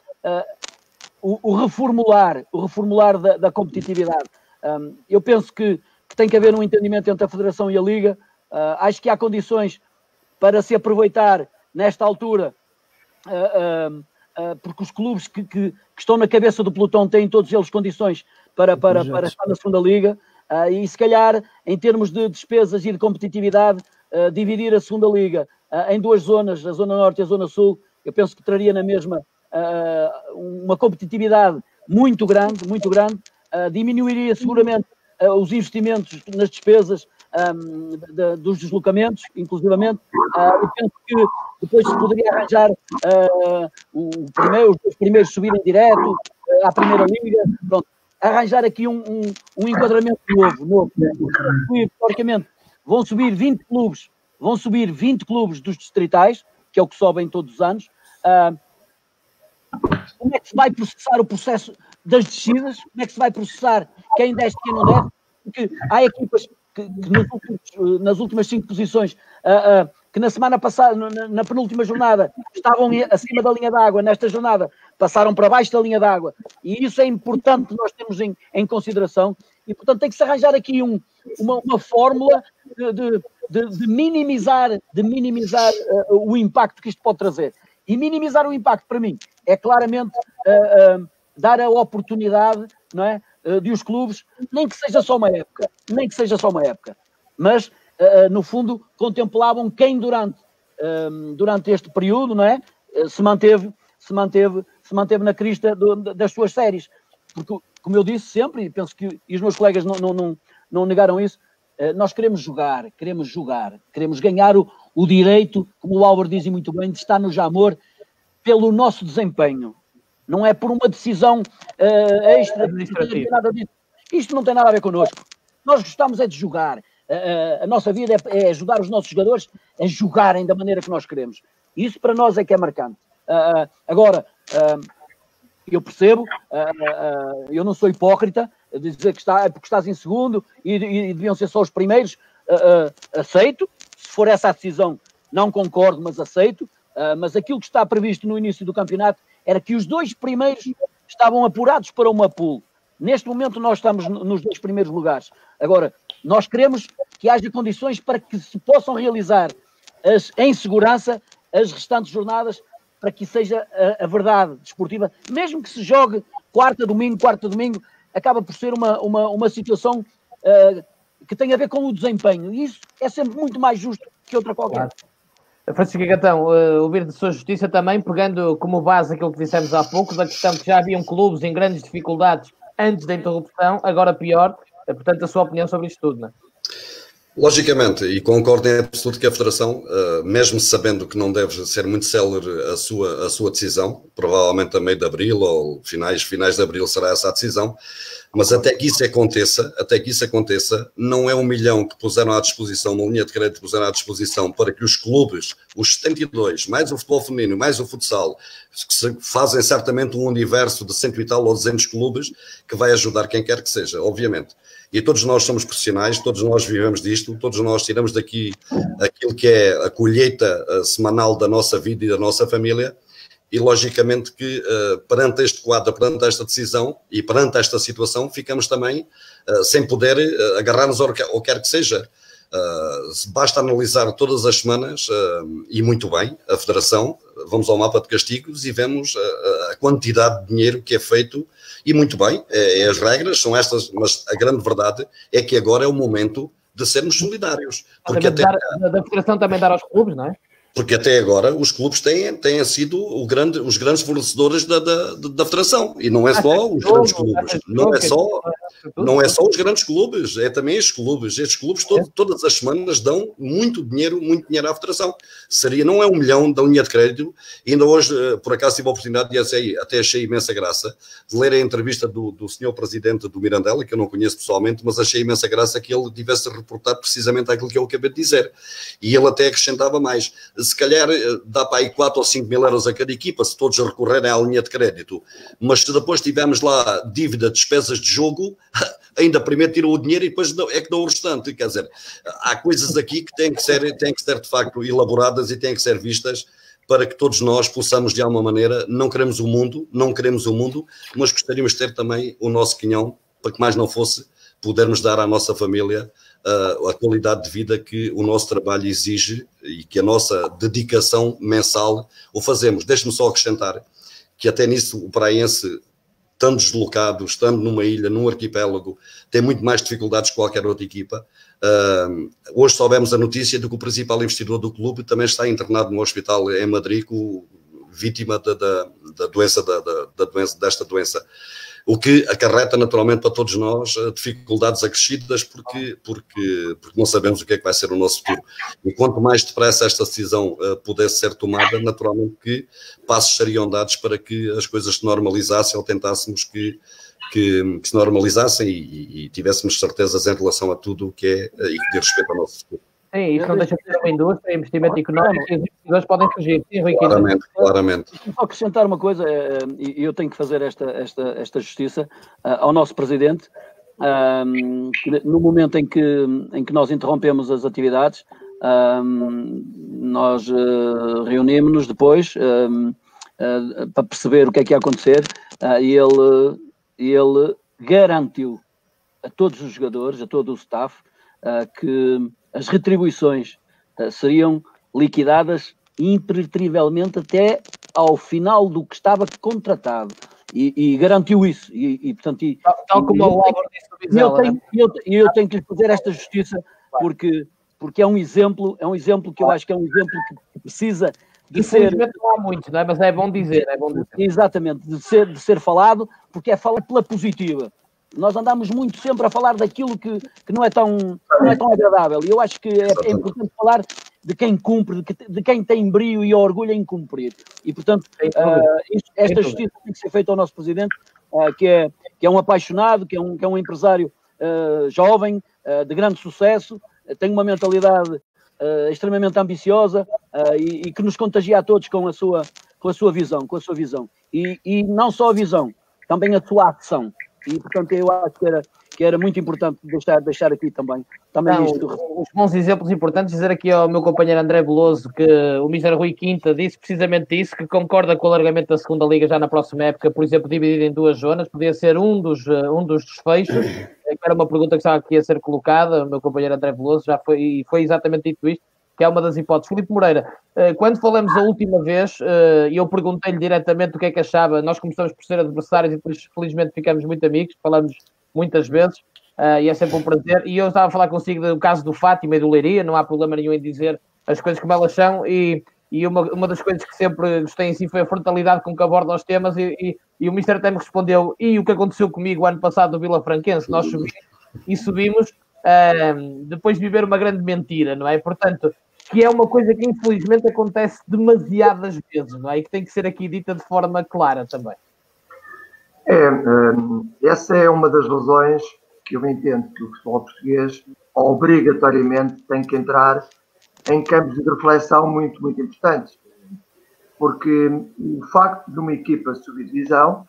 o reformular da competitividade. Eu penso que tem que haver um entendimento entre a Federação e a Liga. Acho que há condições para se aproveitar nesta altura, porque os clubes que estão na cabeça do pelotão têm todos eles condições para estar na segunda Liga, e se calhar em termos de despesas e de competitividade, dividir a segunda Liga em duas zonas, a Zona Norte e a Zona Sul, eu penso que traria na mesma uma competitividade muito grande, diminuiria seguramente os investimentos nas despesas dos deslocamentos, inclusivamente. Eu penso que depois se poderia arranjar os dois primeiros subirem direto à Primeira Liga, pronto, arranjar aqui um enquadramento novo. Historicamente, vão subir 20 clubes dos distritais, que é o que sobem todos os anos. Como é que se vai processar o processo das descidas? Como é que se vai processar quem desce e quem não desce? Porque há equipas que nas últimas 5 posições, que na semana passada, na penúltima jornada, estavam acima da linha d'água, nesta jornada passaram para baixo da linha d'água. E isso é importante que nós temos em consideração. E, portanto, tem que se arranjar aqui uma fórmula de minimizar o impacto que isto pode trazer. E minimizar o impacto, para mim, é claramente dar a oportunidade, não é, de os clubes, nem que seja só uma época, mas, no fundo, contemplavam quem durante este período, não é, se manteve na crista das suas séries. Porque, como eu disse sempre, e penso que os meus colegas não negaram isso, nós queremos jogar, queremos ganhar o direito, como o Álvaro diz muito bem, de estar no Jamor pelo nosso desempenho. Não é por uma decisão extra administrativa. Isto não tem nada a ver connosco. Nós gostamos de jogar. A nossa vida é ajudar os nossos jogadores a jogarem da maneira que nós queremos. Isso para nós é que é marcante. Agora, eu percebo, eu não sou hipócrita de dizer que porque estás em segundo e deviam ser só os primeiros. Aceito. Se for essa a decisão, não concordo, mas aceito. Mas aquilo que está previsto no início do campeonato era que os 2 primeiros estavam apurados para uma pool. Neste momento nós estamos nos 2 primeiros lugares. Agora, nós queremos que haja condições para que se possam realizar em segurança as restantes jornadas, para que seja a verdade desportiva. Mesmo que se jogue quarta, domingo, acaba por ser uma situação que tem a ver com o desempenho. E isso é sempre muito mais justo que outra qualquer. Francisco Gatão, ouvir de sua justiça também, pegando como base aquilo que dissemos há pouco, da questão que já haviam clubes em grandes dificuldades antes da interrupção, agora pior, portanto, a sua opinião sobre isto tudo, não é? Logicamente, e concordo em absoluto que a Federação, mesmo sabendo que não deve ser muito célere a sua decisão, provavelmente a meio de abril ou finais de abril será essa a decisão, mas até que isso aconteça, não é 1 milhão que puseram à disposição, uma linha de crédito que puseram à disposição para que os clubes, os 72, mais o futebol feminino, mais o futsal, que fazem certamente um universo de 100 e tal ou 200 clubes, que vai ajudar quem quer que seja, obviamente. E todos nós somos profissionais, todos nós vivemos disto, todos nós tiramos daqui aquilo que é a colheita semanal da nossa vida e da nossa família, e logicamente que perante este quadro, perante esta decisão e perante esta situação, ficamos também sem poder agarrar-nos ao que quer que seja. Basta analisar todas as semanas, e muito bem, a Federação, vamos ao mapa de castigos e vemos a quantidade de dinheiro que é feito e muito bem, as regras são estas, mas a grande verdade é que agora é o momento de sermos solidários. Porque até, da Federação também dar aos clubes, não é? Porque até agora os clubes têm sido os grandes fornecedores da Federação, e não é só os grandes clubes, não é só os grandes clubes, é também estes clubes. Estes clubes todas as semanas dão muito dinheiro à Federação. Não é 1 milhão da linha de crédito, e ainda hoje, por acaso, tive a oportunidade e até achei imensa graça de ler a entrevista do senhor presidente do Mirandela, que eu não conheço pessoalmente, mas achei imensa graça que ele tivesse reportado precisamente aquilo que eu acabei de dizer. E ele até acrescentava mais. Se calhar dá para aí 4 ou 5 mil euros a cada equipa, se todos recorrerem à linha de crédito. Mas se depois tivermos lá dívida, despesas de jogo, ainda primeiro tiram o dinheiro e depois é que dão o restante. Quer dizer, há coisas aqui que têm que ser de facto elaboradas e têm que ser vistas para que todos nós possamos, de alguma maneira, não queremos o mundo, mas gostaríamos de ter também o nosso quinhão, para que mais não fosse, podermos dar à nossa família a qualidade de vida que o nosso trabalho exige e que a nossa dedicação mensal o fazemos. Deixe-me só acrescentar que até nisso o praense, estando deslocado, estando numa ilha, num arquipélago, tem muito mais dificuldades que qualquer outra equipa. Hoje soubemos a notícia de que o principal investidor do clube também está internado no hospital em Madrid, vítima desta doença. O que acarreta naturalmente para todos nós dificuldades acrescidas porque não sabemos o que é que vai ser o nosso futuro. E quanto mais depressa esta decisão pudesse ser tomada, naturalmente que passos seriam dados para que as coisas se normalizassem ou tentássemos que se normalizassem e tivéssemos certezas em relação a tudo o que é e que diz respeito ao nosso futuro. Sim, isso não deixa de ser uma indústria, investimento económico e os investidores podem fugir. Sim, Rui, claramente. Só acrescentar uma coisa, e eu tenho que fazer esta justiça ao nosso presidente, no momento em que nós interrompemos as atividades, nós reunimos-nos depois para perceber o que é que ia acontecer, e ele garantiu a todos os jogadores, a todo o staff, que as retribuições seriam liquidadas impreterivelmente até ao final do que estava contratado. E garantiu isso. Portanto, tal como o Álvaro disse do Vizela. Eu tenho que lhe fazer esta justiça porque é um exemplo que eu acho que é um exemplo que precisa de ser... Não há muito, não é? Mas é bom dizer. Exatamente, de ser falado, porque é falado pela positiva. Nós andamos muito sempre a falar daquilo que não é tão agradável. E eu acho que é importante falar de quem cumpre, de quem tem brio e orgulho em cumprir. E, portanto, esta justiça tem que ser feita ao nosso presidente, que é um apaixonado, que é um empresário jovem, de grande sucesso, tem uma mentalidade extremamente ambiciosa e que nos contagia a todos com a sua visão. E não só a visão, também a sua ação. E, portanto, eu acho que era muito importante deixar aqui também isto. Os bons exemplos importantes, dizer aqui ao meu companheiro André Veloso que o Mr. Rui Quinta disse precisamente isso, que concorda com o alargamento da segunda liga já na próxima época, por exemplo, dividido em 2 zonas, podia ser um dos desfechos, que era uma pergunta que estava aqui a ser colocada, o meu companheiro André Veloso foi exatamente dito isto, que é uma das hipóteses. Filipe Moreira, quando falamos a última vez, eu perguntei-lhe diretamente o que é que achava, nós começamos por ser adversários e depois felizmente ficamos muito amigos, falamos muitas vezes, e é sempre um prazer, e eu estava a falar consigo do caso do Fátima e do Leiria, não há problema nenhum em dizer as coisas como elas são, e uma das coisas que sempre gostei em si foi a frontalidade com que aborda os temas, e o Mister até me respondeu, e o que aconteceu comigo o ano passado do Vila Franquense, nós subimos depois de viver uma grande mentira, não é? Portanto, que é uma coisa que infelizmente acontece demasiadas vezes, não é? E que tem que ser aqui dita de forma clara também. Essa é uma das razões que eu entendo que o futebol português obrigatoriamente tem que entrar em campos de reflexão muito, muito importantes. Porque o facto de uma equipa subir divisão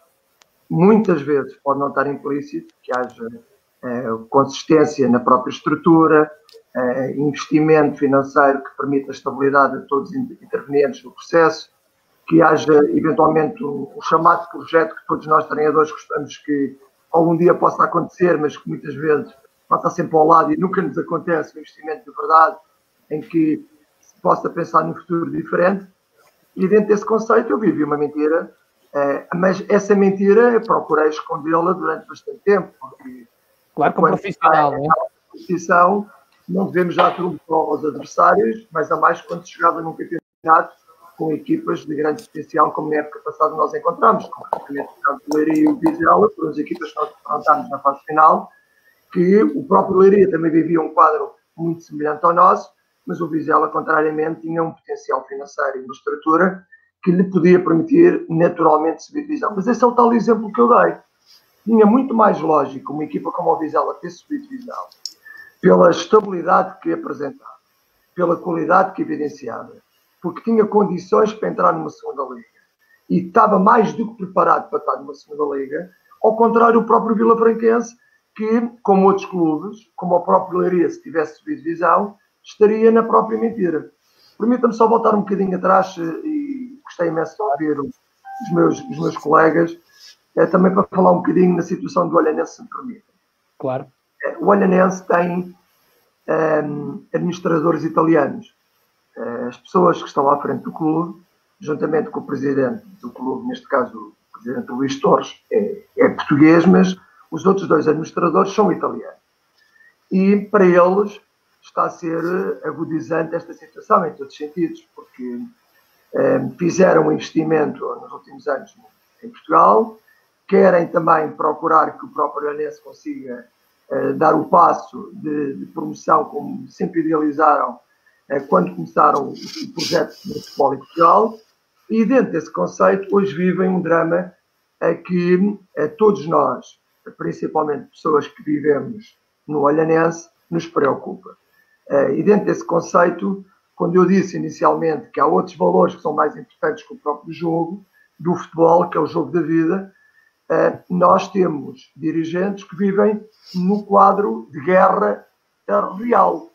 muitas vezes pode não estar implícito que haja consistência na própria estrutura, investimento financeiro que permita a estabilidade de todos os intervenientes no processo, que haja eventualmente um chamado projeto que todos nós treinadores gostamos que algum dia possa acontecer, mas que muitas vezes passa sempre ao lado e nunca nos acontece um investimento de verdade em que se possa pensar num futuro diferente. E dentro desse conceito eu vivi uma mentira Mas essa mentira eu procurei escondê-la durante bastante tempo, porque claro, como profissional, não é? Não devemos dar trunfo aos adversários, mas a mais quando se jogava num campeonato com equipas de grande potencial, como na época passada nós encontramos, concretamente o caso do Leiria e o Vizela, foram as equipas que nós enfrentámos na fase final, que o próprio Leiria também vivia um quadro muito semelhante ao nosso, mas o Vizela, contrariamente, tinha um potencial financeiro e uma estrutura que lhe podia permitir naturalmente subir divisão. Mas esse é o tal exemplo que eu dei. Tinha muito mais lógico uma equipa como o Vizela ter subido divisão, pela estabilidade que apresentava, pela qualidade que evidenciava, porque tinha condições para entrar numa segunda liga e estava mais do que preparado para estar numa segunda liga, ao contrário, o próprio Vila Franquense, que, como outros clubes, como o próprio Leiria, se tivesse subido divisão, estaria na própria mentira. Permita-me só voltar um bocadinho atrás, e gostei imenso de ouvir os meus colegas, também para falar um bocadinho na situação do Olhanense, se me permitem. Claro. O Olhanense tem administradores italianos. As pessoas que estão à frente do clube, juntamente com o presidente do clube, neste caso o presidente Luís Torres, é português, mas os outros dois administradores são italianos. E para eles está a ser agudizante esta situação em todos os sentidos, porque fizeram um investimento nos últimos anos em Portugal, querem também procurar que o próprio Olhanense consiga dar o passo de promoção, como sempre idealizaram quando começaram o projeto de futebol em Portugal, e dentro desse conceito hoje vivem um drama que todos nós, principalmente pessoas que vivemos no Olhanense, nos preocupa. E dentro desse conceito, quando eu disse inicialmente que há outros valores que são mais importantes que o próprio jogo do futebol, que é o jogo da vida, nós temos dirigentes que vivem no quadro de guerra real,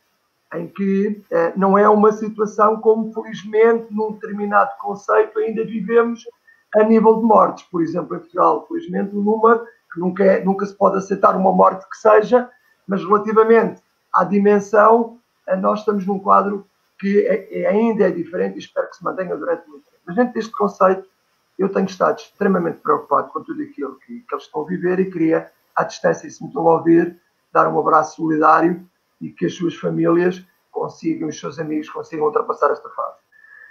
em que não é uma situação como, felizmente, num determinado conceito ainda vivemos a nível de mortes. Por exemplo, em Portugal, felizmente, o número, que nunca se pode aceitar uma morte que seja, mas relativamente à dimensão, nós estamos num quadro que ainda é diferente e espero que se mantenha durante muito tempo. Mas dentro deste conceito, eu tenho estado extremamente preocupado com tudo aquilo que eles estão a viver e queria, à distância, se me estão a ouvir, dar um abraço solidário e que as suas famílias consigam, os seus amigos consigam ultrapassar esta fase.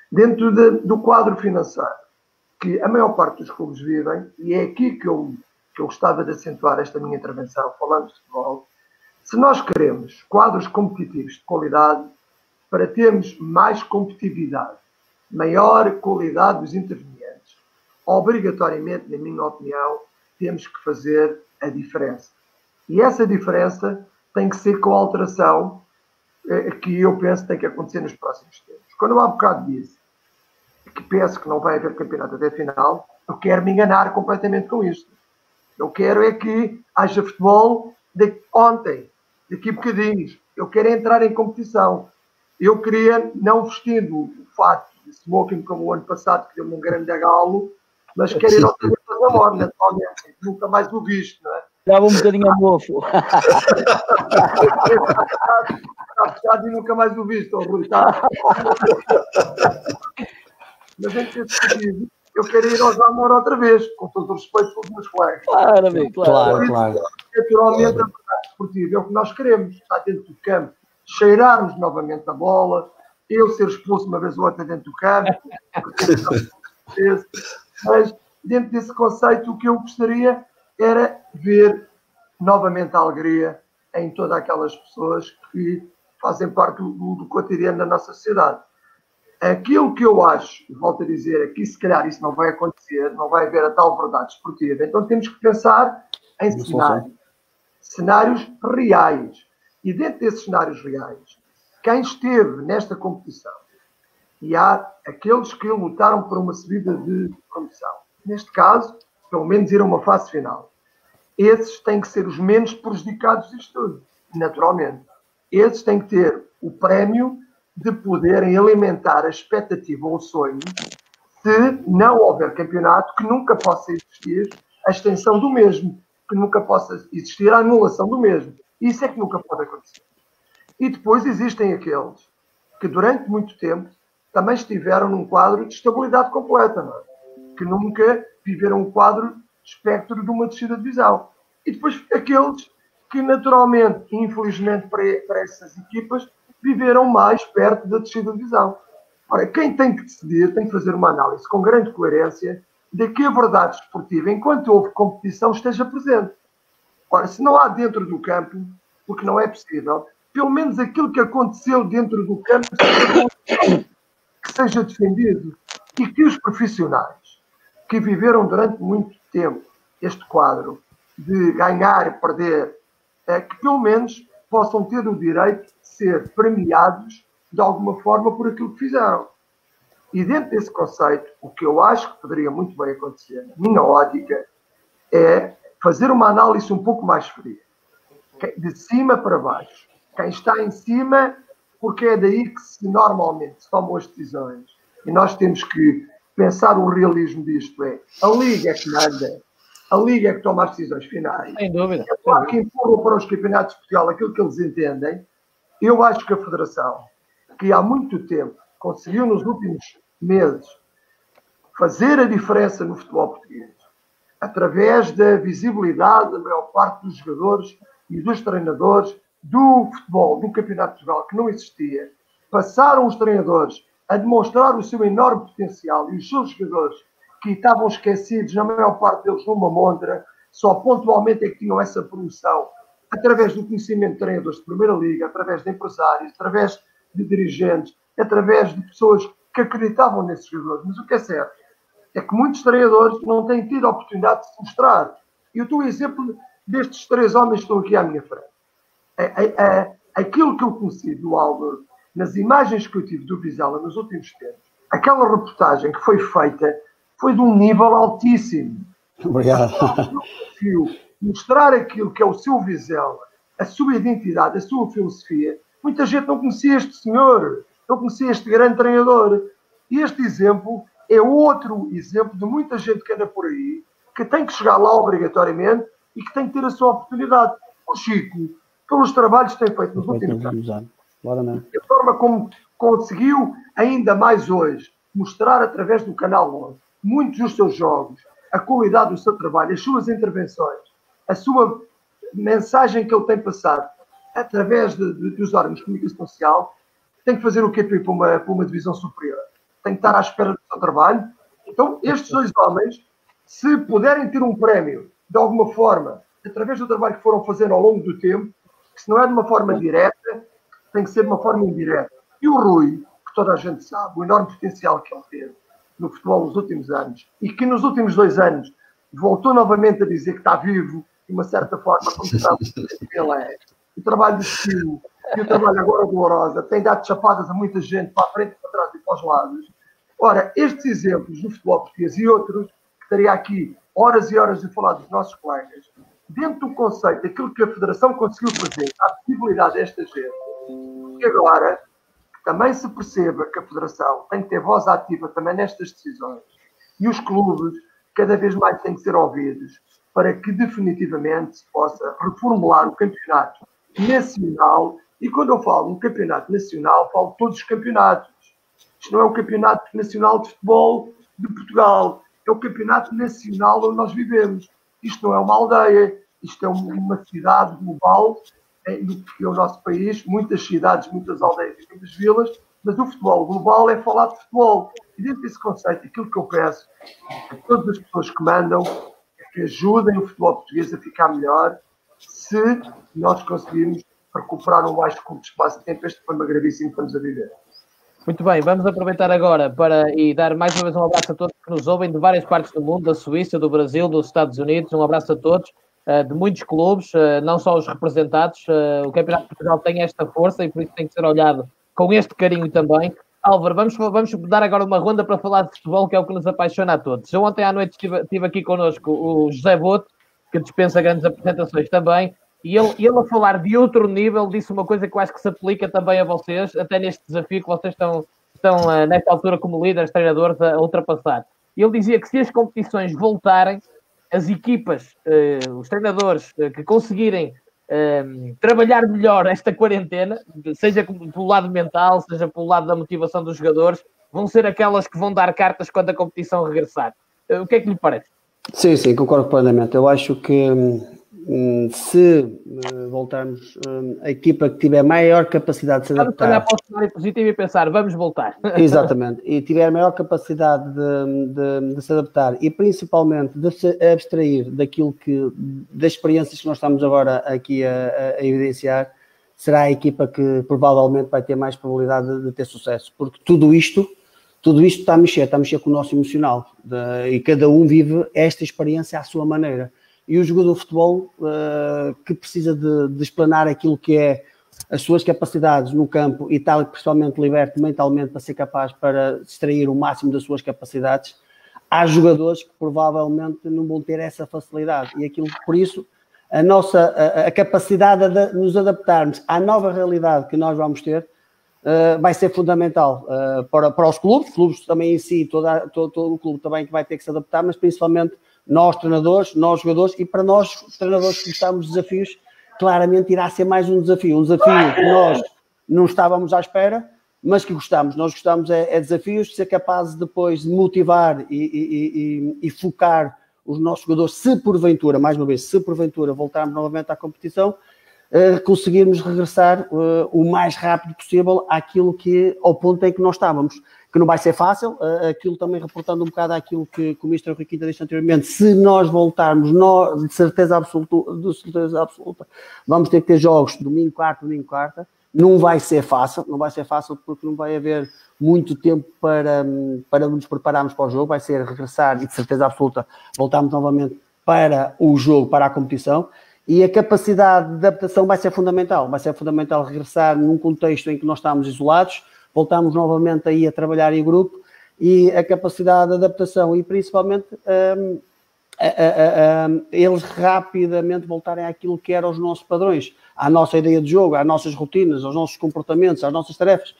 Dentro do quadro financeiro, que a maior parte dos clubes vivem, e é aqui que eu gostava de acentuar esta minha intervenção, falando de futebol, se nós queremos quadros competitivos de qualidade, para termos mais competitividade, maior qualidade dos intervenientes, obrigatoriamente, na minha opinião, temos que fazer a diferença. E essa diferença tem que ser com a alteração que eu penso que tem que acontecer nos próximos tempos. Quando eu há bocado disse que penso que não vai haver campeonato até a final, eu quero me enganar completamente com isto. Eu quero é que haja futebol ontem, daqui a bocadinhos. Eu quero entrar em competição. Eu queria, não vestindo o fato de smoking como o ano passado, que deu-me um grande agalo, mas quero ir outra vez para a morte, naturalmente. Nunca mais o visto, não é? Dava um bocadinho a mofo. Está fechado e nunca mais o visto, Rui. Mas em que sentido, eu quero ir ao Jamor outra vez, com todo o respeito pelos meus colegas. Claro, amigo, claro. Naturalmente, a verdade esportiva é o que nós queremos. Está dentro do campo, cheirarmos novamente a bola, eu ser expulso uma vez ou outra dentro do campo. Mas, dentro desse conceito, o que eu gostaria era ver novamente a alegria em todas aquelas pessoas que fazem parte do cotidiano da nossa sociedade. Aquilo que eu acho, volto a dizer, aqui se calhar isso não vai acontecer, não vai haver a tal verdade esportiva, então temos que pensar em cenários reais. E dentro desses cenários reais, quem esteve nesta competição, e há aqueles que lutaram por uma subida de competição, neste caso, pelo menos ir a uma fase final, esses têm que ser os menos prejudicados disto tudo, naturalmente. Esses têm que ter o prémio de poderem alimentar a expectativa ou o sonho, se não houver campeonato, que nunca possa existir a extensão do mesmo, que nunca possa existir a anulação do mesmo. Isso é que nunca pode acontecer. E depois existem aqueles que durante muito tempo também estiveram num quadro de estabilidade completa, não é? que nunca viveram um quadro espectro de uma descida de divisão. E depois aqueles que naturalmente, infelizmente para essas equipas, viveram mais perto da descida de divisão. Ora, quem tem que decidir tem que fazer uma análise com grande coerência de que a verdade esportiva, enquanto houve competição, esteja presente. Ora, se não há dentro do campo, porque não é possível, pelo menos aquilo que aconteceu dentro do campo que seja defendido e que os profissionais que viveram durante muito tempo este quadro de ganhar e perder, que pelo menos possam ter o direito de ser premiados de alguma forma por aquilo que fizeram. E dentro desse conceito, o que eu acho que poderia muito bem acontecer, na minha ótica, é fazer uma análise um pouco mais fria, de cima para baixo. Quem está em cima, porque é daí que normalmente se tomam as decisões. E nós temos que pensar o realismo disto, a Liga é que manda, a Liga é que toma as decisões finais. Sem dúvida. É claro que empurram para os campeonatos de Portugal aquilo que eles entendem. Eu acho que a Federação, que há muito tempo conseguiu nos últimos meses fazer a diferença no futebol português, através da visibilidade da maior parte dos jogadores e dos treinadores do futebol, do Campeonato de Portugal, que não existia, passaram os treinadores a demonstrar o seu enorme potencial e os seus jogadores, que estavam esquecidos, na maior parte deles, numa montra, só pontualmente é que tinham essa promoção, através do conhecimento de treinadores de Primeira Liga, através de empresários, através de dirigentes, através de pessoas que acreditavam nesses jogadores. Mas o que é certo é que muitos treinadores não têm tido a oportunidade de se mostrar. E eu dou o exemplo destes 3 homens que estão aqui à minha frente. Aquilo que eu conheci do Álvaro, nas imagens que eu tive do Vizela nos últimos tempos, aquela reportagem que foi feita foi de um nível altíssimo. Obrigado. Mostrar aquilo que é o seu Vizela, a sua identidade, a sua filosofia. Muita gente não conhecia este senhor, não conhecia este grande treinador. E este exemplo é outro exemplo de muita gente que anda por aí, que tem que chegar lá obrigatoriamente e que tem que ter a sua oportunidade. O Chico, pelos trabalhos que tem feito nos últimos anos, a forma como conseguiu ainda mais hoje mostrar através do Canal 11 muitos dos seus jogos, a qualidade do seu trabalho, as suas intervenções, a sua mensagem que ele tem passado através dos órgãos de comunicação social, tem que fazer o quê para ir para uma divisão superior? Tem que estar à espera do seu trabalho. Então, estes 2 homens, se puderem ter um prémio, de alguma forma, através do trabalho que foram fazendo ao longo do tempo, que se não é de uma forma direta, tem que ser de uma forma indireta. E o Rui, que toda a gente sabe, o enorme potencial que ele teve no futebol nos últimos anos, e que nos últimos 2 anos voltou novamente a dizer que está vivo, de uma certa forma, como sabe que ele é. O trabalho do estilo e o trabalho agora do Orosa tem dado chapadas a muita gente para a frente, para trás e para os lados. Ora, estes exemplos do futebol português e outros, que estaria aqui horas e horas de falar dos nossos colegas, dentro do conceito daquilo que a Federação conseguiu fazer, a possibilidade desta gente, e agora que também se perceba que a Federação tem que ter voz ativa também nestas decisões, e os clubes cada vez mais têm que ser ouvidos para que definitivamente se possa reformular o campeonato nacional. E quando eu falo um campeonato nacional, falo de todos os campeonatos. Isto não é um campeonato nacional de futebol de Portugal, é o campeonato nacional onde nós vivemos. Isto não é uma aldeia, isto é uma cidade global, que é o nosso país, muitas cidades, muitas aldeias e muitas vilas, mas o futebol global é falar de futebol. E dentro desse conceito, aquilo que eu peço a todas as pessoas que mandam é que ajudem o futebol português a ficar melhor, se nós conseguirmos recuperar um mais curto espaço de tempo este problema gravíssimo que estamos a viver. Muito bem, vamos aproveitar agora e dar mais uma vez um abraço a todos que nos ouvem de várias partes do mundo, da Suíça, do Brasil, dos Estados Unidos. Um abraço a todos, de muitos clubes, não só os representados. O Campeonato de Portugal tem esta força e por isso tem que ser olhado com este carinho também. Álvaro, vamos dar agora uma ronda para falar de futebol, que é o que nos apaixona a todos. Eu ontem à noite estive aqui connosco o José Boto, que dispensa grandes apresentações também, e ele a falar de outro nível disse uma coisa que eu acho que se aplica também a vocês, até neste desafio que vocês estão nesta altura como líderes, treinadores, a ultrapassar. Ele dizia que se as competições voltarem, as equipas, os treinadores que conseguirem trabalhar melhor esta quarentena, seja pelo lado mental, seja pelo lado da motivação dos jogadores, vão ser aquelas que vão dar cartas quando a competição regressar. O que é que lhe parece? Sim, concordo plenamente. Eu acho que se voltarmos, a equipa que tiver maior capacidade de se adaptar... Vamos olhar para o cenário positivo e pensar, vamos voltar. Exatamente. E tiver maior capacidade de se adaptar e principalmente de se abstrair das experiências que nós estamos agora aqui a evidenciar, será a equipa que provavelmente vai ter mais probabilidade de ter sucesso. Porque tudo isto está a mexer com o nosso emocional. E cada um vive esta experiência à sua maneira. E o jogador de futebol que precisa de explanar aquilo que é as suas capacidades no campo e tal, principalmente liberto mentalmente para ser capaz para extrair o máximo das suas capacidades, há jogadores que provavelmente não vão ter essa facilidade. E por isso, a capacidade de nos adaptarmos à nova realidade que nós vamos ter vai ser fundamental para os clubes também em si, todo o clube também que vai ter que se adaptar, mas principalmente nós treinadores, nós jogadores, e para nós treinadores que gostamos de desafios, claramente irá ser mais um desafio que nós não estávamos à espera, mas que gostamos. Nós gostamos é desafios, ser capazes depois de motivar e focar os nossos jogadores, se porventura voltarmos novamente à competição, conseguirmos regressar o mais rápido possível ao ponto em que nós estávamos, que não vai ser fácil, aquilo também reportando um bocado àquilo que o Mr. Rui Quinta disse anteriormente. Se nós voltarmos, de certeza absoluta, vamos ter que ter jogos domingo, quarta, não vai ser fácil porque não vai haver muito tempo para nos prepararmos para o jogo, vai ser regressar e de certeza absoluta voltarmos novamente para o jogo, para a competição. E a capacidade de adaptação vai ser fundamental regressar num contexto em que nós estamos isolados, voltamos novamente aí a trabalhar em grupo, e a capacidade de adaptação e principalmente eles rapidamente voltarem àquilo que eram os nossos padrões, à nossa ideia de jogo, às nossas rotinas, aos nossos comportamentos, às nossas tarefas,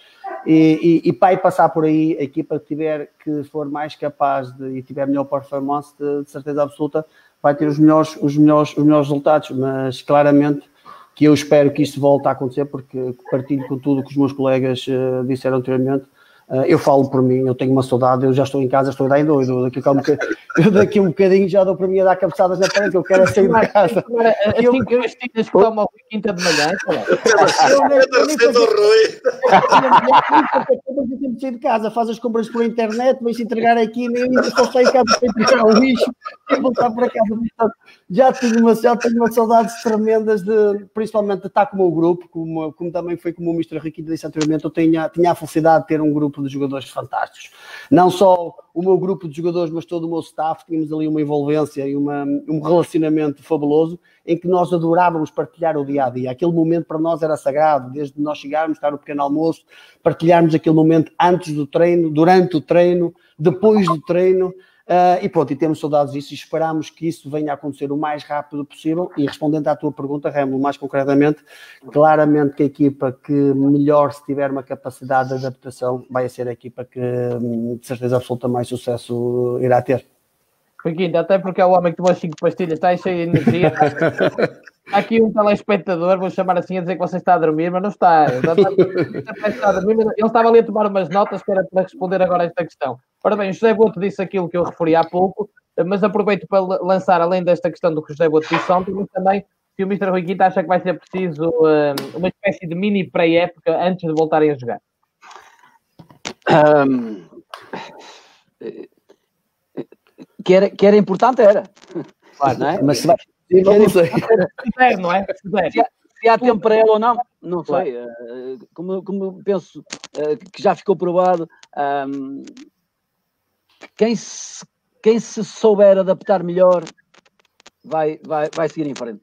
e vai passar por aí. A equipa que for mais capaz e tiver melhor performance, de certeza absoluta vai ter os melhores resultados, mas claramente que eu espero que isto volte a acontecer, porque partilho com tudo o que os meus colegas disseram anteriormente. Eu falo por mim, eu tenho uma saudade, eu já estou em casa, estou a dar em doido, daqui a um bocadinho já dou para mim a dar cabeçadas na parede, que eu quero sair de casa. As 5 pastilhas que toma quinta de manhã, eu tenho que sair de casa, faz as compras por internet, vai-se entregar aqui, nem só sair de casa para entregar o lixo e voltar para casa. Já tenho umas saudades tremendas, principalmente de estar com o meu grupo, como também foi como o Mr. Riquinho disse anteriormente. Eu tinha a felicidade de ter um grupo de jogadores fantásticos. Não só o meu grupo de jogadores, mas todo o meu staff. Tínhamos ali uma envolvência e um relacionamento fabuloso, em que nós adorávamos partilhar o dia-a-dia. Aquele momento para nós era sagrado, desde nós chegarmos, estar no pequeno almoço, partilharmos aquele momento antes do treino, durante o treino, depois do treino. E pronto, e temos saudades disso e esperamos que isso venha a acontecer o mais rápido possível. E respondendo à tua pergunta, Remo, mais concretamente, claramente que a equipa que melhor, se tiver uma capacidade de adaptação, vai ser a equipa que de certeza absoluta mais sucesso irá ter. Riquinho, até porque é o homem que tomou 5 pastilhas, está cheio de energia. Há aqui um telespectador, vou chamar assim, a dizer que você está a dormir, mas não está. Ele estava ali a tomar umas notas para responder agora a esta questão. Ora bem, o José Boto disse aquilo que eu referi há pouco, mas aproveito para lançar, além desta questão do que o José Boto disse ontem, mas também se o Mr. Rui Quinta acha que vai ser preciso uma espécie de mini pré-época antes de voltarem a jogar. Que era importante, era. Claro, não é? Mas se vai... Não sei. Não é? Se há tempo para ela ou não sei. Como penso que já ficou provado, quem se souber adaptar melhor vai seguir em frente.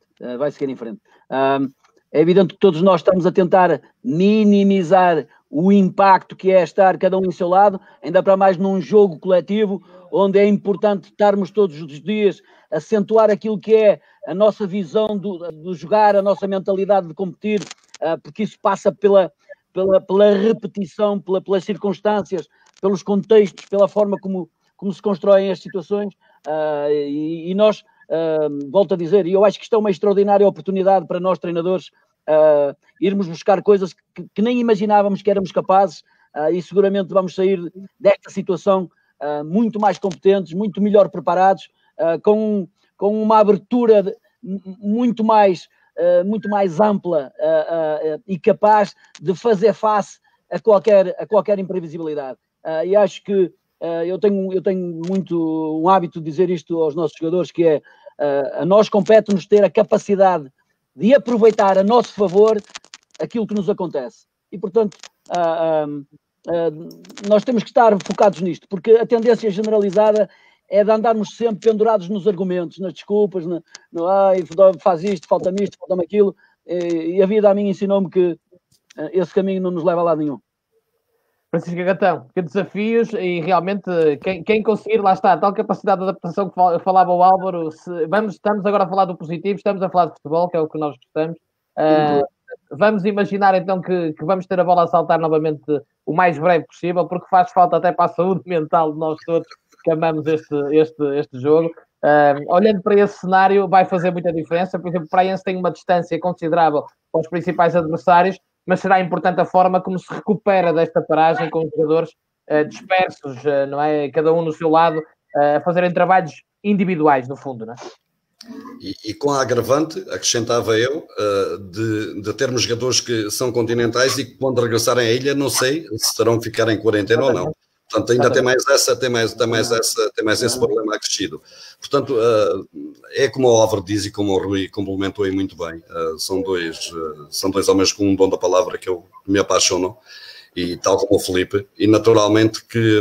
É evidente que todos nós estamos a tentar minimizar o impacto que é estar cada um em seu lado, ainda para mais num jogo coletivo, onde é importante estarmos todos os dias a acentuar aquilo que é a nossa visão do jogar, a nossa mentalidade de competir, porque isso passa pela repetição, pelas circunstâncias, pelos contextos, pela forma como se constroem as situações, e nós, volto a dizer, e eu acho que isto é uma extraordinária oportunidade para nós treinadores, irmos buscar coisas que nem imaginávamos que éramos capazes, e seguramente vamos sair desta situação muito mais competentes, muito melhor preparados, com uma abertura muito mais ampla e capaz de fazer face a qualquer imprevisibilidade. E acho que eu tenho muito um hábito de dizer isto aos nossos jogadores, que é a nós compete-nos ter a capacidade de aproveitar a nosso favor aquilo que nos acontece. E, portanto, nós temos que estar focados nisto, porque a tendência generalizada é de andarmos sempre pendurados nos argumentos, nas desculpas, faz isto, falta-me isto, falta-me aquilo, e a vida a mim ensinou-me que esse caminho não nos leva a lado nenhum. Francisco Gatão, que desafios, e realmente quem conseguir, lá está, a tal capacidade de adaptação que falava o Álvaro, estamos agora a falar do positivo, estamos a falar de futebol, que é o que nós gostamos. Vamos imaginar então que vamos ter a bola a saltar novamente o mais breve possível, porque faz falta até para a saúde mental de nós todos que amamos este jogo. Olhando para esse cenário, vai fazer muita diferença. Por exemplo, o Praense tem uma distância considerável para os principais adversários, mas será importante a forma como se recupera desta paragem, com os jogadores dispersos, não é? Cada um no seu lado, a fazerem trabalhos individuais, no fundo, não é? E com a agravante, acrescentava eu, de termos jogadores que são continentais e que quando regressarem à ilha, não sei se terão que ficar em quarentena ou não. Portanto, ainda tem mais esse problema acrescido. Portanto, é como o Álvaro diz e como o Rui complementou aí muito bem. São dois homens com um dom da palavra que me apaixonam, e tal como o Filipe, e naturalmente que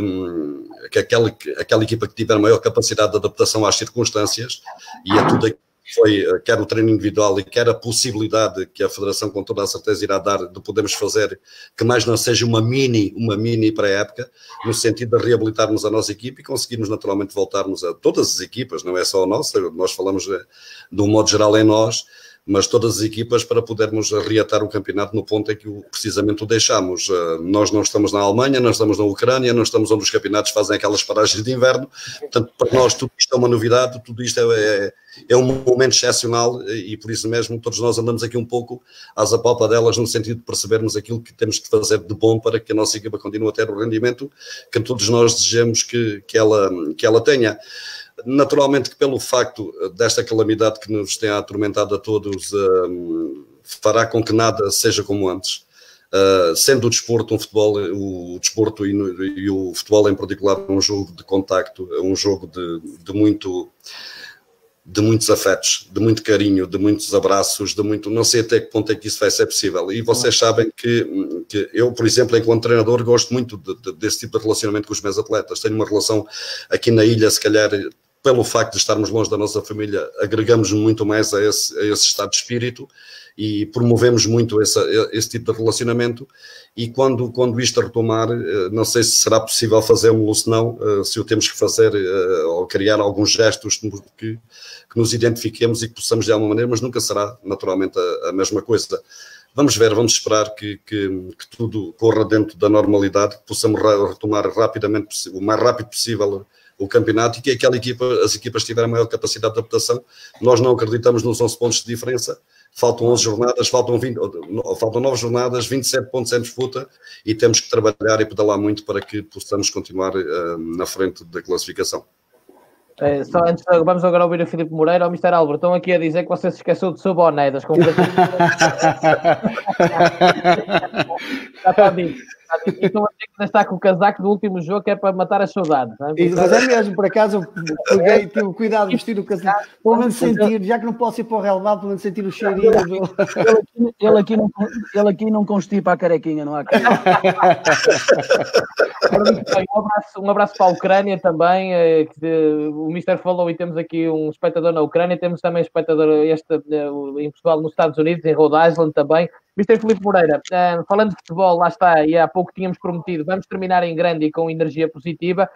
aquela equipa que tiver maior capacidade de adaptação às circunstâncias e a tudo aquilo que foi, quer o treino individual e quer a possibilidade que a Federação com toda a certeza irá dar de podermos fazer, que mais não seja uma mini pré-época, no sentido de reabilitarmos a nossa equipa e conseguirmos naturalmente voltarmos a todas as equipas, não é só a nossa, nós falamos de um modo geral em nós, mas todas as equipas, para podermos reatar o campeonato no ponto em que precisamente o deixamos. Nós não estamos na Alemanha, não estamos na Ucrânia, não estamos onde os campeonatos fazem aquelas paragens de inverno, portanto, para nós tudo isto é uma novidade, tudo isto é um momento excepcional, e por isso mesmo todos nós andamos aqui um pouco às apalpadelas no sentido de percebermos aquilo que temos de fazer de bom para que a nossa equipa continue a ter o rendimento que todos nós desejamos que ela tenha. Naturalmente que pelo facto desta calamidade que nos tem atormentado a todos, fará com que nada seja como antes. Sendo o desporto um futebol, o desporto e o futebol em particular um jogo de contacto, um jogo de muitos afetos, de muito carinho, de muitos abraços, não sei até que ponto é que isso vai ser possível. E vocês sabem que eu, por exemplo, enquanto treinador, gosto muito desse tipo de relacionamento com os meus atletas. Tenho uma relação aqui na ilha, se calhar, pelo facto de estarmos longe da nossa família, agregamos muito mais a esse estado de espírito e promovemos muito esse tipo de relacionamento. E quando isto retomar, não sei se será possível fazê-lo, se não, se o temos que fazer ou criar alguns gestos que nos identifiquemos e que possamos de alguma maneira, mas nunca será naturalmente a mesma coisa. Vamos ver, vamos esperar que tudo corra dentro da normalidade, que possamos retomar rapidamente, o mais rápido possível, o campeonato, e que as equipas tiverem maior capacidade de adaptação. Nós não acreditamos nos 11 pontos de diferença, faltam 11 jornadas, faltam 9 jornadas, 27 pontos em disputa, e temos que trabalhar e pedalar muito para que possamos continuar na frente da classificação. Só antes, vamos agora ouvir o Filipe Moreira. O Mr. Álvaro, estão aqui a dizer que você se esqueceu do seu boné das conferências. Já está dito. E estão a dizer que ainda está com o casaco do último jogo, que é para matar as saudades. Não é? Mas é mesmo, por acaso eu peguei, tive o cuidado de vestir o casaco, pelo menos sentir, já que não posso ir para o relevado, pelo menos sentir o cheirinho. Ele aqui não constipa a carequinha, não há um abraço para a Ucrânia também, o Mister falou, e temos aqui um espectador na Ucrânia, temos também espectador em Portugal, nos Estados Unidos, em Rhode Island também. Mr. Filipe Moreira, falando de futebol, lá está, e há pouco tínhamos prometido, vamos terminar em grande e com energia positiva.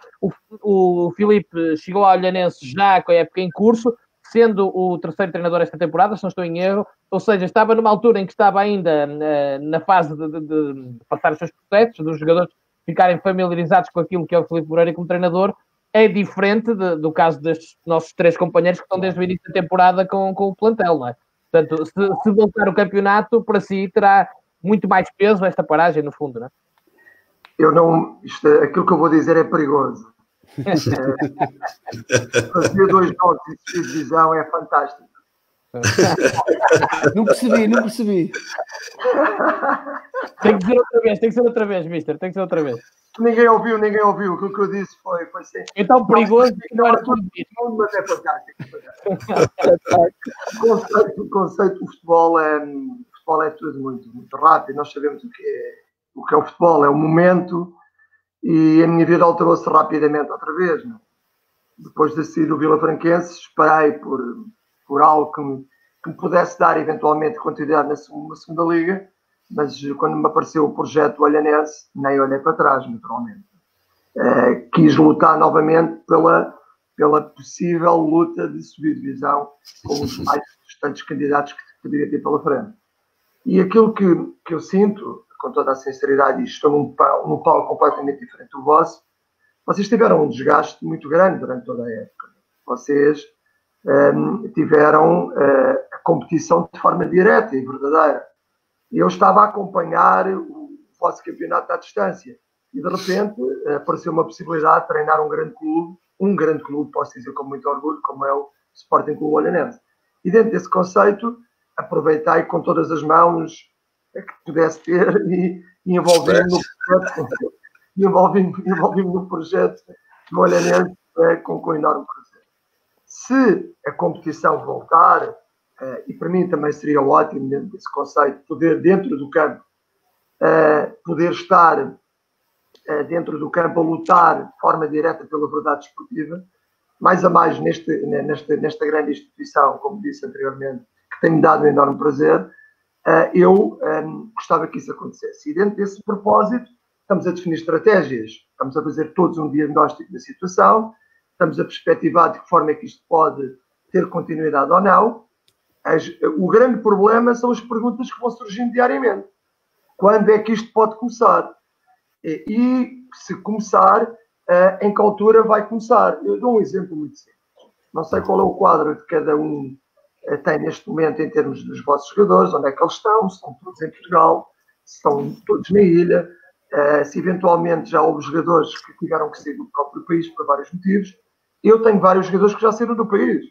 O Filipe chegou ao Olhanense já com a época em curso, sendo o terceiro treinador esta temporada, se não estou em erro, ou seja, estava numa altura em que estava ainda na fase de passar os seus processos, dos jogadores ficarem familiarizados com aquilo que é o Filipe Moreira como treinador. É diferente do caso destes nossos três companheiros que estão desde o início da temporada com o plantel, não é? Portanto, se voltar o campeonato, para si terá muito mais peso esta paragem, no fundo, não é? Aquilo que eu vou dizer é perigoso. Fazer 2 jogos e subir divisão é fantástico. Não percebi. Tem que ser outra vez, mister. Tem que ser outra vez. Ninguém ouviu. Aquilo que eu disse foi assim. É tão perigoso que não era tudo dito. Mas é fantástico. O conceito do futebol é tudo muito rápido. Nós sabemos o que é o futebol, é o momento, e a minha vida alterou-se rapidamente outra vez. Não? Depois de sair do Vila Franquense, esperei por algo que me pudesse dar eventualmente continuidade na segunda liga, mas quando me apareceu o projeto do Olhanense, nem olhei para trás, naturalmente. Quis lutar novamente pela possível luta de subir divisão com os mais restantes candidatos que poderia ter pela frente. E aquilo que eu sinto, com toda a sinceridade, e estou num palco completamente diferente do vosso, vocês tiveram um desgaste muito grande durante toda a época. Vocês tiveram a competição de forma direta e verdadeira. Eu estava a acompanhar o vosso campeonato à distância e, de repente, apareceu uma possibilidade de treinar um grande clube, posso dizer com muito orgulho, como é o Sporting Clube Olhanense. E dentro desse conceito, aproveitei com todas as mãos que pudesse ter e envolvi-me no projeto do Olhanense com enorme prazer. Se a competição voltar, e para mim também seria ótimo dentro desse conceito, poder dentro do campo, poder estar dentro do campo a lutar de forma direta pela verdade desportiva, mais a mais nesta grande instituição, como disse anteriormente, que tem-me dado um enorme prazer, eu gostava que isso acontecesse. E dentro desse propósito, estamos a definir estratégias, estamos a fazer todos um diagnóstico da situação, estamos a perspectivar de que forma é que isto pode ter continuidade ou não. O grande problema são as perguntas que vão surgindo diariamente. Quando é que isto pode começar? E se começar, em que altura vai começar? Eu dou um exemplo muito simples. Não sei qual é o quadro que cada um tem neste momento em termos dos vossos jogadores, onde é que eles estão, se estão todos em Portugal, se estão todos na ilha, se eventualmente já houve jogadores que tiveram que sair do próprio país por vários motivos. Eu tenho vários jogadores que já saíram do país,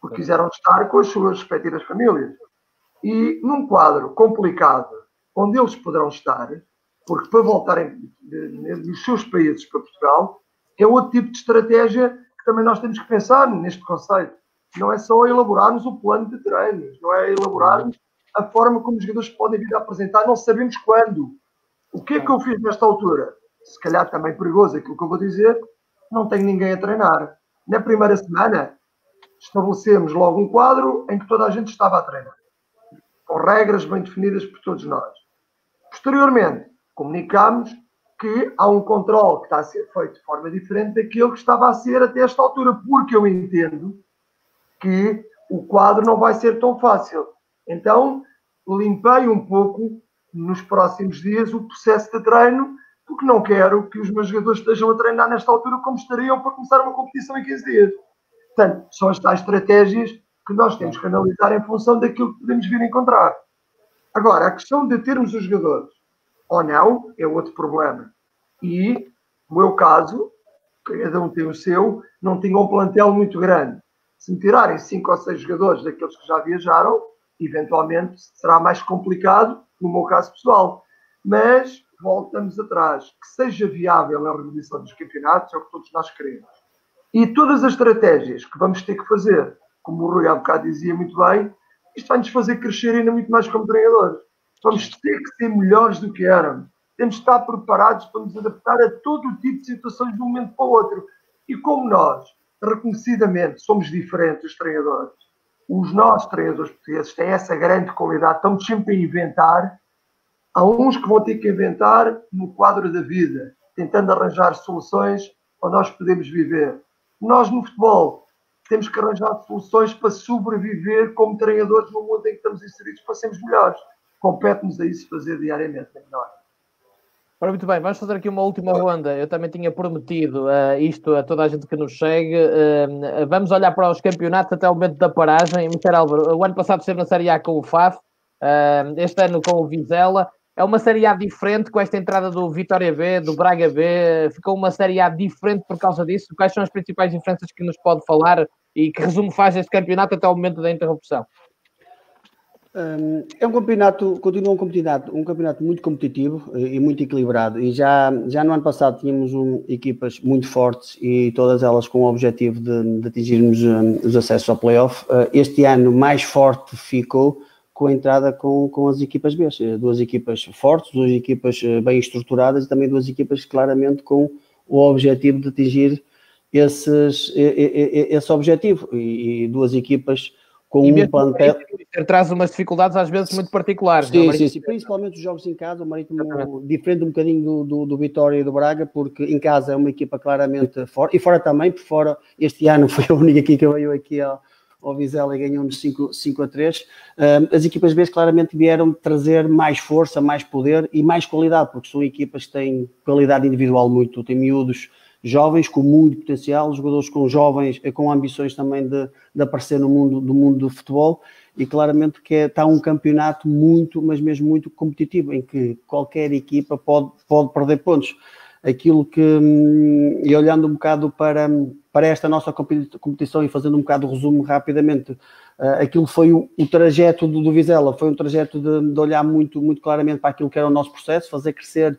porque quiseram estar com as suas respectivas famílias. E num quadro complicado, onde eles poderão estar, porque para voltarem dos seus países para Portugal, é outro tipo de estratégia que também nós temos que pensar neste conceito. Não é só elaborarmos o plano de treinos, não é elaborarmos a forma como os jogadores podem vir a apresentar, não sabemos quando. O que é que eu fiz nesta altura? Se calhar também perigoso aquilo que eu vou dizer, não tenho ninguém a treinar. Na primeira semana, estabelecemos logo um quadro em que toda a gente estava a treinar, com regras bem definidas por todos nós. Posteriormente, comunicámos que há um controle que está a ser feito de forma diferente daquilo que estava a ser até esta altura, porque eu entendo que o quadro não vai ser tão fácil. Então, limpei um pouco, nos próximos dias, o processo de treino, porque não quero que os meus jogadores estejam a treinar nesta altura como estariam para começar uma competição em 15 dias. Portanto, são as tais estratégias que nós temos que analisar em função daquilo que podemos vir a encontrar. Agora, a questão de termos os jogadores ou não é outro problema. E, no meu caso, cada um tem o seu, não tinha um plantel muito grande. Se me tirarem 5 ou 6 jogadores daqueles que já viajaram, eventualmente será mais complicado, no meu caso pessoal. Mas voltamos atrás. Que seja viável a realização dos campeonatos é o que todos nós queremos. E todas as estratégias que vamos ter que fazer, como o Rui há bocado dizia muito bem, isto vai-nos fazer crescer ainda muito mais como treinadores. Vamos ter que ser melhores do que éramos. Temos de estar preparados para nos adaptar a todo o tipo de situações de um momento para o outro. E como nós, reconhecidamente, somos diferentes, os treinadores, os nossos treinadores portugueses têm essa grande qualidade, estamos sempre a inventar. Há uns que vão ter que inventar no quadro da vida, tentando arranjar soluções onde nós podemos viver. Nós, no futebol, temos que arranjar soluções para sobreviver como treinadores no mundo em que estamos inseridos para sermos melhores. Compete-nos a isso fazer diariamente. Ora, muito bem, vamos fazer aqui uma última ronda. Eu também tinha prometido isto a toda a gente que nos segue. Vamos olhar para os campeonatos até o momento da paragem. Mr. Álvaro, o ano passado esteve na Série A com o FAF, este ano com o Vizela. é uma Série A diferente com esta entrada do Vitória B, do Braga B, ficou uma Série A diferente por causa disso? Quais são as principais diferenças que nos pode falar e que resumo faz este campeonato até o momento da interrupção? É um campeonato, continua um campeonato muito competitivo e muito equilibrado, e já no ano passado tínhamos equipas muito fortes e todas elas com o objetivo de atingirmos os acessos ao play-off. Este ano mais forte ficou com a entrada com as equipas B, duas equipas fortes, duas equipas bem estruturadas e também duas equipas claramente com o objetivo de atingir esse objetivo, e duas equipas com um plantel... Traz umas dificuldades às vezes muito particulares. Sim, principalmente os jogos em casa, o Marítimo diferente um bocadinho do Vitória e do Braga, porque em casa é uma equipa claramente forte, e fora também, por fora, este ano foi a única equipa que veio aqui ao Vizela e ganhou-nos 5-3. As equipas B claramente vieram trazer mais força, mais poder e mais qualidade, porque são equipas que têm qualidade individual têm miúdos jovens com muito potencial, jogadores com jovens, com ambições também de aparecer no mundo do futebol, e claramente que está um campeonato muito, mas mesmo muito competitivo, em que qualquer equipa pode perder pontos. Aquilo que, e olhando um bocado para esta nossa competição e fazendo um bocado de resumo rapidamente, aquilo foi o trajeto do Vizela, foi um trajeto de olhar muito, muito claramente para aquilo que era o nosso processo, fazer crescer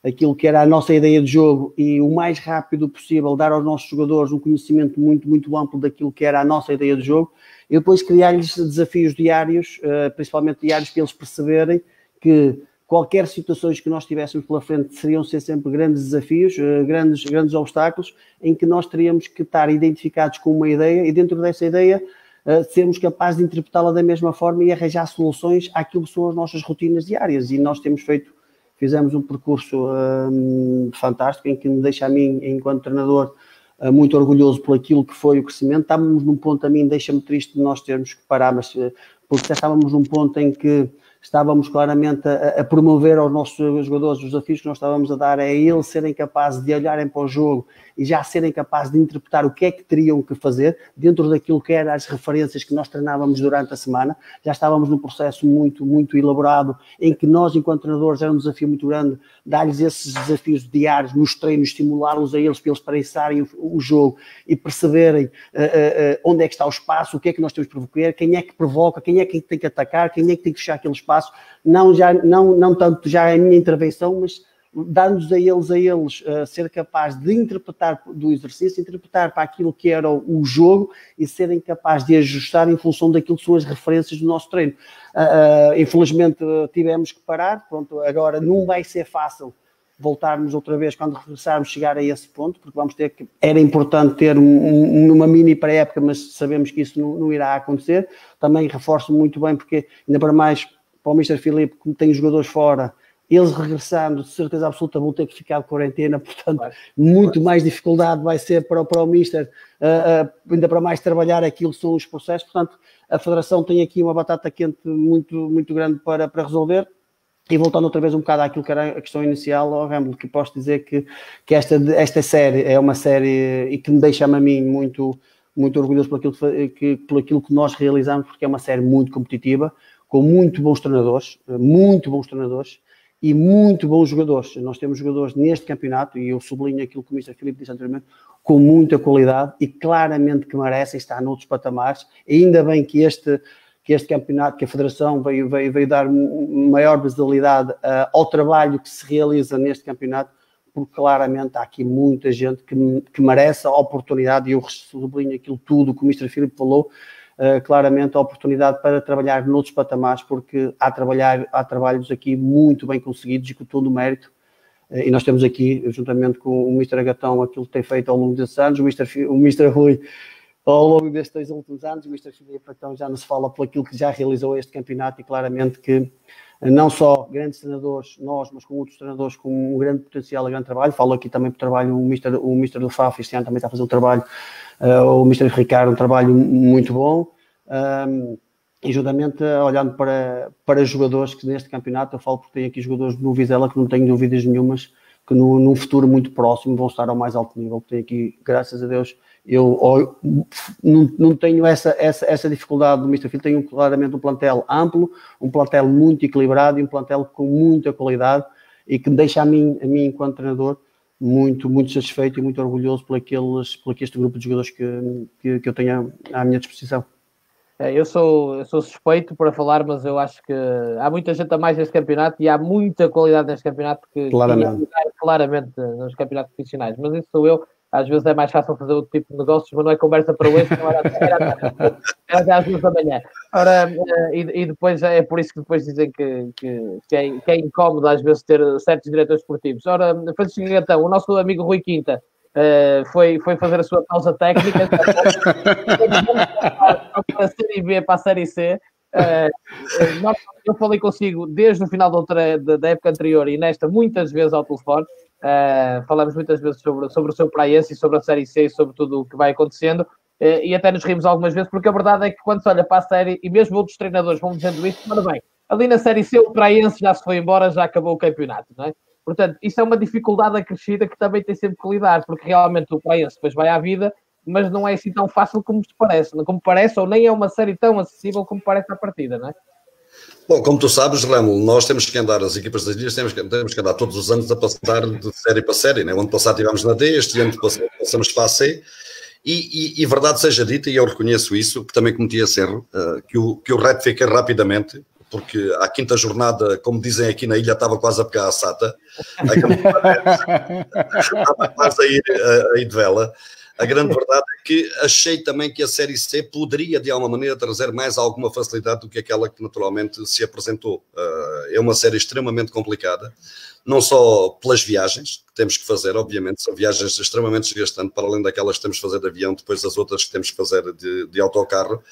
aquilo que era a nossa ideia de jogo e o mais rápido possível dar aos nossos jogadores um conhecimento muito, muito amplo daquilo que era a nossa ideia de jogo, e depois criar-lhes desafios diários, principalmente diários, para eles perceberem que qualquer situações que nós tivéssemos pela frente seriam ser sempre grandes desafios, grandes obstáculos, em que nós teríamos que estar identificados com uma ideia e dentro dessa ideia sermos capazes de interpretá-la da mesma forma e arranjar soluções àquilo que são as nossas rotinas diárias. E nós fizemos um percurso fantástico, em que me deixa a mim, enquanto treinador, muito orgulhoso por aquilo que foi o crescimento. Estávamos num ponto, a mim deixa-me triste de nós termos que parar, mas porque já estávamos num ponto em que estávamos claramente a promover aos nossos jogadores os desafios que nós estávamos a dar, é eles serem capazes de olharem para o jogo e já serem capazes de interpretar o que é que teriam que fazer dentro daquilo que eram as referências que nós treinávamos durante a semana. Já estávamos num processo muito, muito elaborado, em que nós, enquanto treinadores, era um desafio muito grande dar-lhes esses desafios diários nos treinos, estimulá-los a eles para eles pensarem o jogo e perceberem onde é que está o espaço, o que é que nós temos que provocar, quem é que provoca, quem é que tem que atacar, quem é que tem que fechar aquele espaço. Não tanto já a minha intervenção, mas dar-nos a eles ser capaz de interpretar do exercício, interpretar para aquilo que era o jogo e serem capazes de ajustar em função daquilo que são as referências do nosso treino. Infelizmente tivemos que parar, pronto, agora não vai ser fácil voltarmos outra vez, quando regressarmos, chegar a esse ponto, porque vamos ter que... Era importante ter uma mini pré-época, mas sabemos que isso não irá acontecer. Também reforço muito bem, porque ainda para mais para o Mr. Filipe, como tem os jogadores fora, eles regressando, de certeza absoluta, vão ter que ficar de quarentena, portanto, muito mais dificuldade vai ser para o Mister, ainda para mais trabalhar aquilo que são os processos. Portanto, a Federação tem aqui uma batata quente muito, muito grande para resolver. E voltando outra vez um bocado àquilo que era a questão inicial, Ramos, que posso dizer que esta série é uma série e que me deixa-me a mim muito, muito orgulhoso por aquilo que nós realizamos, porque é uma série muito competitiva, com muito bons treinadores e muito bons jogadores. Nós temos jogadores neste campeonato, e eu sublinho aquilo que o Mr. Filipe disse anteriormente, com muita qualidade e claramente que merecem estar noutros patamares. E ainda bem que este campeonato, que a Federação veio dar maior visibilidade ao trabalho que se realiza neste campeonato, porque claramente há aqui muita gente que merece a oportunidade, e eu sublinho aquilo tudo que o Mr. Filipe falou, claramente a oportunidade para trabalhar noutros patamares, porque há trabalhos aqui muito bem conseguidos e com todo o mérito, e nós temos aqui, juntamente com o Mr. Agatão, aquilo que tem feito ao longo desses anos, o Mr. Rui, ao longo destes 2 últimos anos, o Mr. Filipe, então já nos fala por aquilo que já realizou este campeonato, e claramente que não só grandes treinadores, nós, mas com outros treinadores com um grande potencial e grande trabalho. Falo aqui também por trabalho, o Mr. do FAF este ano também está a fazer um trabalho, o Mr. Ricardo, um trabalho muito bom, e juntamente olhando para jogadores que neste campeonato, eu falo porque tenho aqui jogadores do Vizela que não tenho dúvidas nenhumas que num futuro muito próximo vão estar ao mais alto nível. Tenho aqui, graças a Deus, eu não tenho essa dificuldade do Mr. Phil, tenho claramente um plantel amplo, um plantel muito equilibrado e um plantel com muita qualidade e que me deixa a mim enquanto treinador, muito, muito satisfeito e muito orgulhoso por este grupo de jogadores que eu tenho à minha disposição. Eu sou suspeito para falar, mas eu acho que há muita gente a mais neste campeonato e há muita qualidade neste campeonato que claramente nos campeonatos profissionais, mas isso sou eu. Às vezes é mais fácil fazer outro tipo de negócios, mas não é conversa para hoje, não era até às 2 da manhã. Ora, e depois é por isso que depois dizem que é incómodo às vezes ter certos diretores esportivos. Ora, Francisco Gatão, o nosso amigo Rui Quinta foi fazer a sua pausa técnica para a Série B para a Série C. Eu falei consigo desde o final da época anterior e nesta muitas vezes ao telefone. Falamos muitas vezes sobre o seu Praense e sobre a Série C e sobre tudo o que vai acontecendo e até nos rimos algumas vezes porque a verdade é que quando se olha para a série e mesmo outros treinadores vão dizendo isto, mas bem, ali na Série C o Praense já se foi embora, já acabou o campeonato, não é? Portanto, isso é uma dificuldade acrescida que também tem sempre que lidar, porque realmente o Praense depois vai à vida, mas não é assim tão fácil como parece, ou nem é uma série tão acessível como parece à partida, não é? Bom, como tu sabes, Remo, nós temos que andar, as equipas das ilhas temos que andar todos os anos a passar de série para série, né? O ano passado estivemos na D, este ano passamos para a C, e verdade seja dita, e eu reconheço isso, que também cometi esse erro, que eu retifiquei rapidamente, porque à quinta jornada, como dizem aqui na ilha, estava quase a pegar a sata, estava quase a ir de vela. A grande verdade é que achei também que a Série C poderia, de alguma maneira, trazer mais alguma facilidade do que aquela que naturalmente se apresentou. É uma série extremamente complicada, não só pelas viagens que temos que fazer, obviamente, são viagens extremamente desgastantes, para além daquelas que temos que fazer de avião, depois as outras que temos que fazer de autocarro,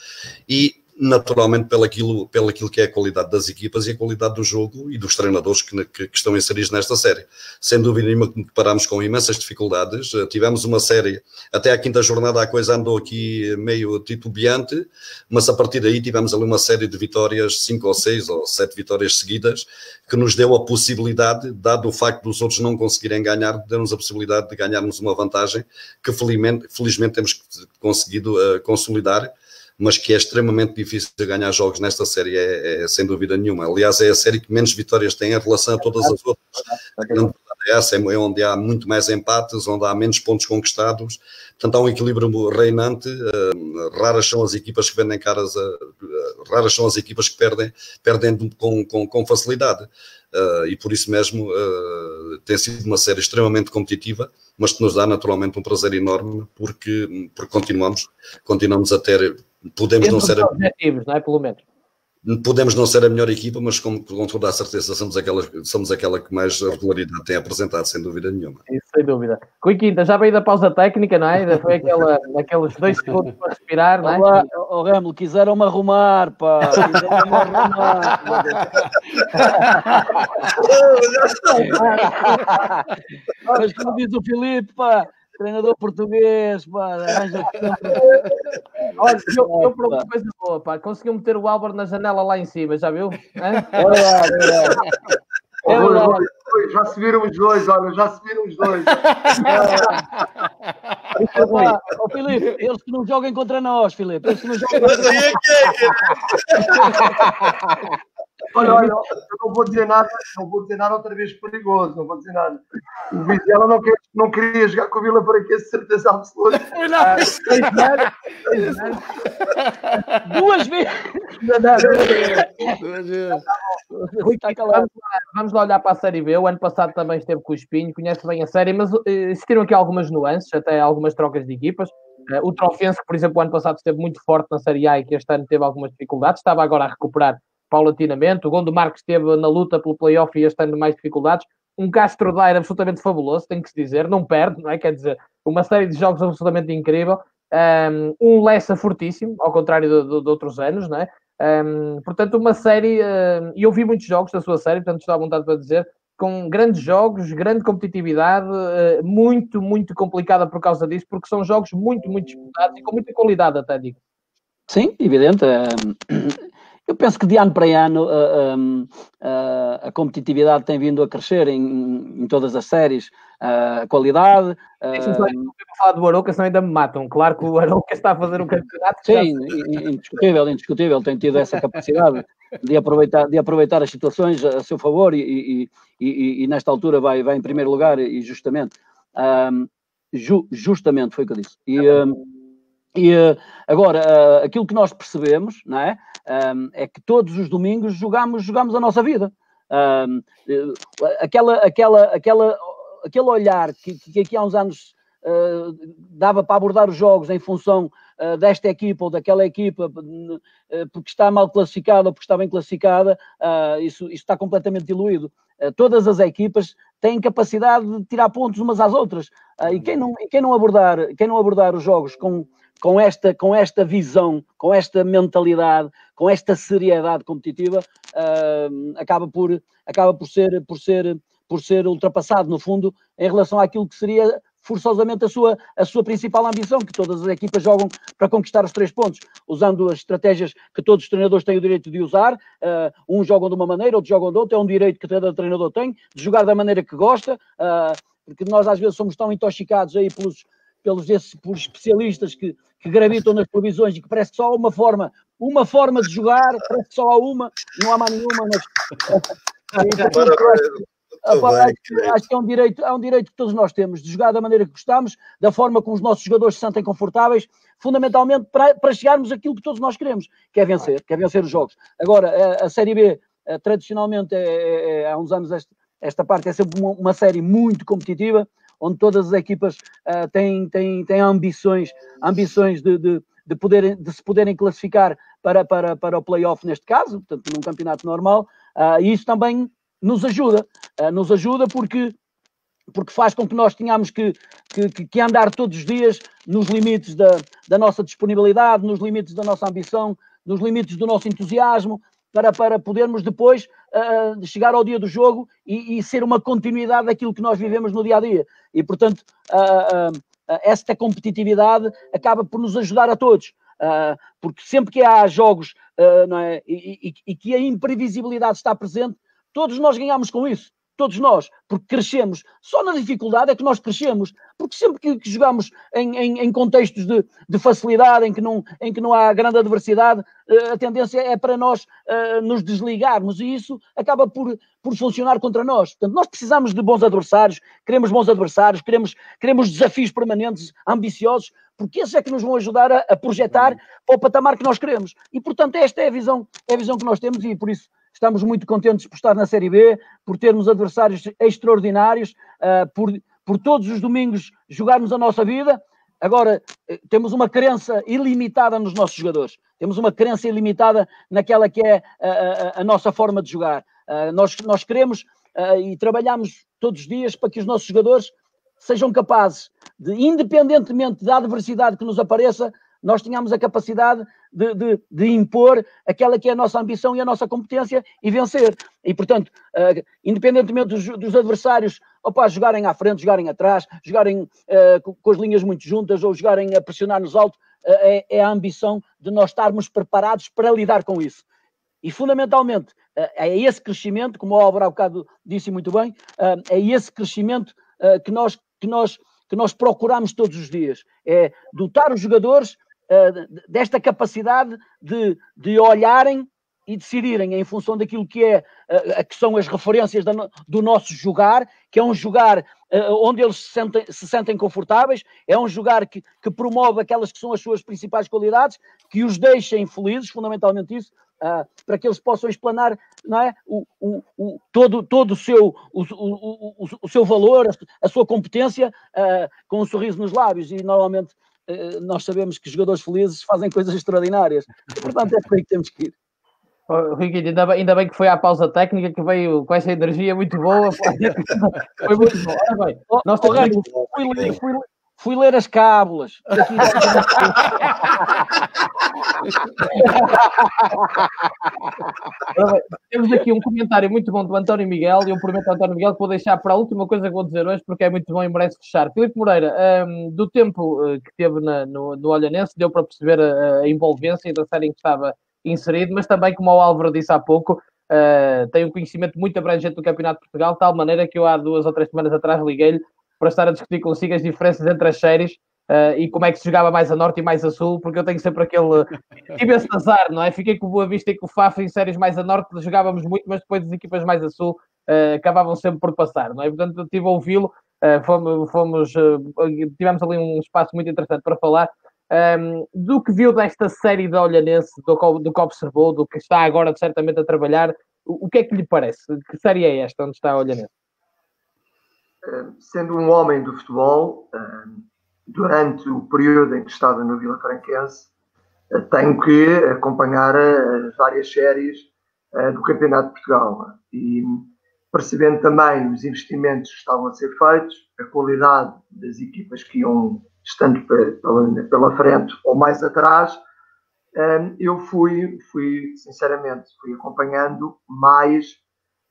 e naturalmente pelo aquilo que é a qualidade das equipas e a qualidade do jogo e dos treinadores que estão inseridos nesta série. Sem dúvida nenhuma que deparámos com imensas dificuldades, tivemos uma série, até à quinta jornada a coisa andou aqui meio titubeante, mas a partir daí tivemos ali uma série de vitórias, 5 ou 6 ou 7 vitórias seguidas, que nos deu a possibilidade, dado o facto dos outros não conseguirem ganhar, deu-nos a possibilidade de ganharmos uma vantagem que felizmente temos conseguido consolidar, mas que é extremamente difícil de ganhar jogos nesta série, sem dúvida nenhuma. Aliás, é a série que menos vitórias tem em relação a todas as outras. A grande verdade é essa, é onde há muito mais empates, onde há menos pontos conquistados, portanto há um equilíbrio reinante, raras são as equipas que vendem caras, raras são as equipas que perdem com facilidade. E por isso mesmo tem sido uma série extremamente competitiva, mas que nos dá naturalmente um prazer enorme, porque continuamos a ter... Podemos não ser objetivos, não é? Pelo menos. Podemos não ser a melhor equipa, mas com toda a certeza somos aquela que mais regularidade tem apresentado, sem dúvida nenhuma. Isso, sem dúvida. Rui Quinta, já veio da pausa técnica, não é? Foi aqueles 2 segundos para respirar, não é? Olá, Remo, quiseram-me arrumar, pá. Quiseram-me arrumar. Mas como diz o Filipe, pá, treinador português, pá, arranja. Olha, eu para uma coisa boa, pá, conseguiu meter o Álvaro na janela lá em cima, já viu? É verdade. Já se viram os dois, olha, já se viram os dois. Ó, Filipe, eles que não joguem contra nós, Filipe, eles que não joguem contra nós. Olha, eu não vou dizer nada outra vez perigoso, não vou dizer nada. O Vizela não queria jogar com o Vila para que certeza absoluta. Duas vezes. Vamos lá olhar para a Série B. O ano passado também esteve com o Espinho, conhece bem a série, mas existiram aqui algumas nuances, até algumas trocas de equipas. O Trofense, que por exemplo o ano passado esteve muito forte na Série A e que este ano teve algumas dificuldades, estava agora a recuperar paulatinamente. O Gondomar, que esteve na luta pelo play-off e este ano mais dificuldades. Um Castro Daire absolutamente fabuloso, tem que se dizer, não perde, não é? Quer dizer, uma série de jogos absolutamente incrível. Um Lessa fortíssimo, ao contrário de outros anos, não é? Portanto, uma série, e eu vi muitos jogos da sua série, portanto estou à vontade para dizer, com grandes jogos, grande competitividade, muito, muito complicada por causa disso, porque são jogos muito, muito disputados e com muita qualidade, até digo. Sim, evidente. Eu penso que de ano para ano a competitividade tem vindo a crescer em todas as séries, a qualidade. Deixa-me só falar do Arouca, senão ainda me matam. Claro que o Arouca está a fazer um campeonato. Sim, indiscutível, tem tido essa capacidade de aproveitar as situações a seu favor e nesta altura vai em primeiro lugar e justamente. Justamente foi o que eu disse. Agora, aquilo que nós percebemos, não é? É que todos os domingos jogamos a nossa vida. Aquele olhar que aqui há uns anos dava para abordar os jogos em função desta equipa ou daquela equipa, porque está mal classificada ou porque está bem classificada, isso está completamente diluído. Todas as equipas têm capacidade de tirar pontos umas às outras. E quem não abordar os jogos com esta visão, com esta mentalidade, com esta seriedade competitiva, acaba por ser ultrapassado, no fundo, em relação àquilo que seria forçosamente a sua principal ambição, que todas as equipas jogam para conquistar os 3 pontos, usando as estratégias que todos os treinadores têm o direito de usar. Uns jogam de uma maneira, outros jogam de outra, é um direito que cada treinador tem, de jogar da maneira que gosta, porque nós às vezes somos tão intoxicados aí pelos especialistas que gravitam nas televisões e que parece que só há uma forma de jogar, parece que só há uma, não há mais nenhuma, acho que é um direito que todos nós temos, de jogar da maneira que gostamos, da forma como os nossos jogadores se sentem confortáveis, fundamentalmente para chegarmos àquilo que todos nós queremos, que é vencer os jogos. Agora, a Série B, tradicionalmente, há uns anos esta parte é sempre uma série muito competitiva, onde todas as equipas têm ambições de se poderem classificar para o play-off neste caso, portanto, num campeonato normal, e isso também nos ajuda porque faz com que nós tenhamos que andar todos os dias nos limites da nossa disponibilidade, nos limites da nossa ambição, nos limites do nosso entusiasmo, para podermos depois chegar ao dia do jogo e ser uma continuidade daquilo que nós vivemos no dia-a-dia. E, portanto, esta competitividade acaba por nos ajudar a todos, porque sempre que há jogos não é, e que a imprevisibilidade está presente, todos nós ganhamos com isso. Todos nós, porque crescemos. Só na dificuldade é que nós crescemos, porque sempre que jogamos em contextos de facilidade, em que não há grande adversidade, a tendência é para nós nos desligarmos, e isso acaba por funcionar contra nós. Portanto, nós precisamos de bons adversários, queremos bons adversários, queremos desafios permanentes, ambiciosos, porque esses é que nos vão ajudar a projetar para o patamar que nós queremos. E, portanto, esta é a visão que nós temos, e por isso estamos muito contentes por estar na Série B, por termos adversários extraordinários, por todos os domingos jogarmos a nossa vida. Agora, temos uma crença ilimitada nos nossos jogadores. Temos uma crença ilimitada naquela que é a nossa forma de jogar. Nós queremos e trabalhamos todos os dias para que os nossos jogadores sejam capazes de, independentemente da adversidade que nos apareça, nós tenhamos a capacidade de impor aquela que é a nossa ambição e a nossa competência e vencer. E, portanto, independentemente dos adversários, jogarem à frente, jogarem atrás, jogarem com as linhas muito juntas ou jogarem a pressionar-nos alto, é a ambição de nós estarmos preparados para lidar com isso. E, fundamentalmente, é esse crescimento, como o Álvaro há bocado disse muito bem, é esse crescimento que nós procuramos todos os dias. É dotar os jogadores desta capacidade de olharem e decidirem em função daquilo que são as referências do nosso jogar, que é um jogar onde eles se sentem confortáveis, é um jogar que promove aquelas que são as suas principais qualidades, que os deixem felizes, fundamentalmente isso, para que eles possam explanar, não é, todo o seu valor, a sua competência, com um sorriso nos lábios. E normalmente nós sabemos que jogadores felizes fazem coisas extraordinárias. E, portanto, é por aí que temos que ir. Riquinho, ainda bem que foi à pausa técnica, que veio com essa energia muito boa. Foi muito bom. Ora bem, nós fui ler as cábulas. Temos aqui um comentário muito bom do António Miguel, e eu prometo ao António Miguel que vou deixar para a última coisa que vou dizer hoje, porque é muito bom e merece fechar. Filipe Moreira, do tempo que teve no Olhanense, deu para perceber a envolvência da série em que estava inserido, mas também, como o Álvaro disse há pouco, tem um conhecimento muito abrangente do Campeonato de Portugal, de tal maneira que eu há 2 ou 3 semanas atrás liguei-lhe para estar a discutir consigo as diferenças entre as séries e como é que se jogava mais a Norte e mais a Sul, porque eu tenho sempre aquele... Tive esse azar, não é? Fiquei com o Boa Vista e com o Faf em séries mais a Norte, jogávamos muito, mas depois as equipas mais a Sul acabavam sempre por passar, não é? Portanto, eu estive a ouvi-lo, tivemos ali um espaço muito interessante para falar. Do que viu desta série da Olhanense, do que observou, do que está agora certamente a trabalhar, o que é que lhe parece? Que série é esta onde está a Olhanense? Sendo um homem do futebol, durante o período em que estava no Vila Franquense, tenho que acompanhar as várias séries do Campeonato de Portugal e percebendo também os investimentos que estavam a ser feitos, a qualidade das equipas que iam estando pela frente ou mais atrás, eu fui acompanhando mais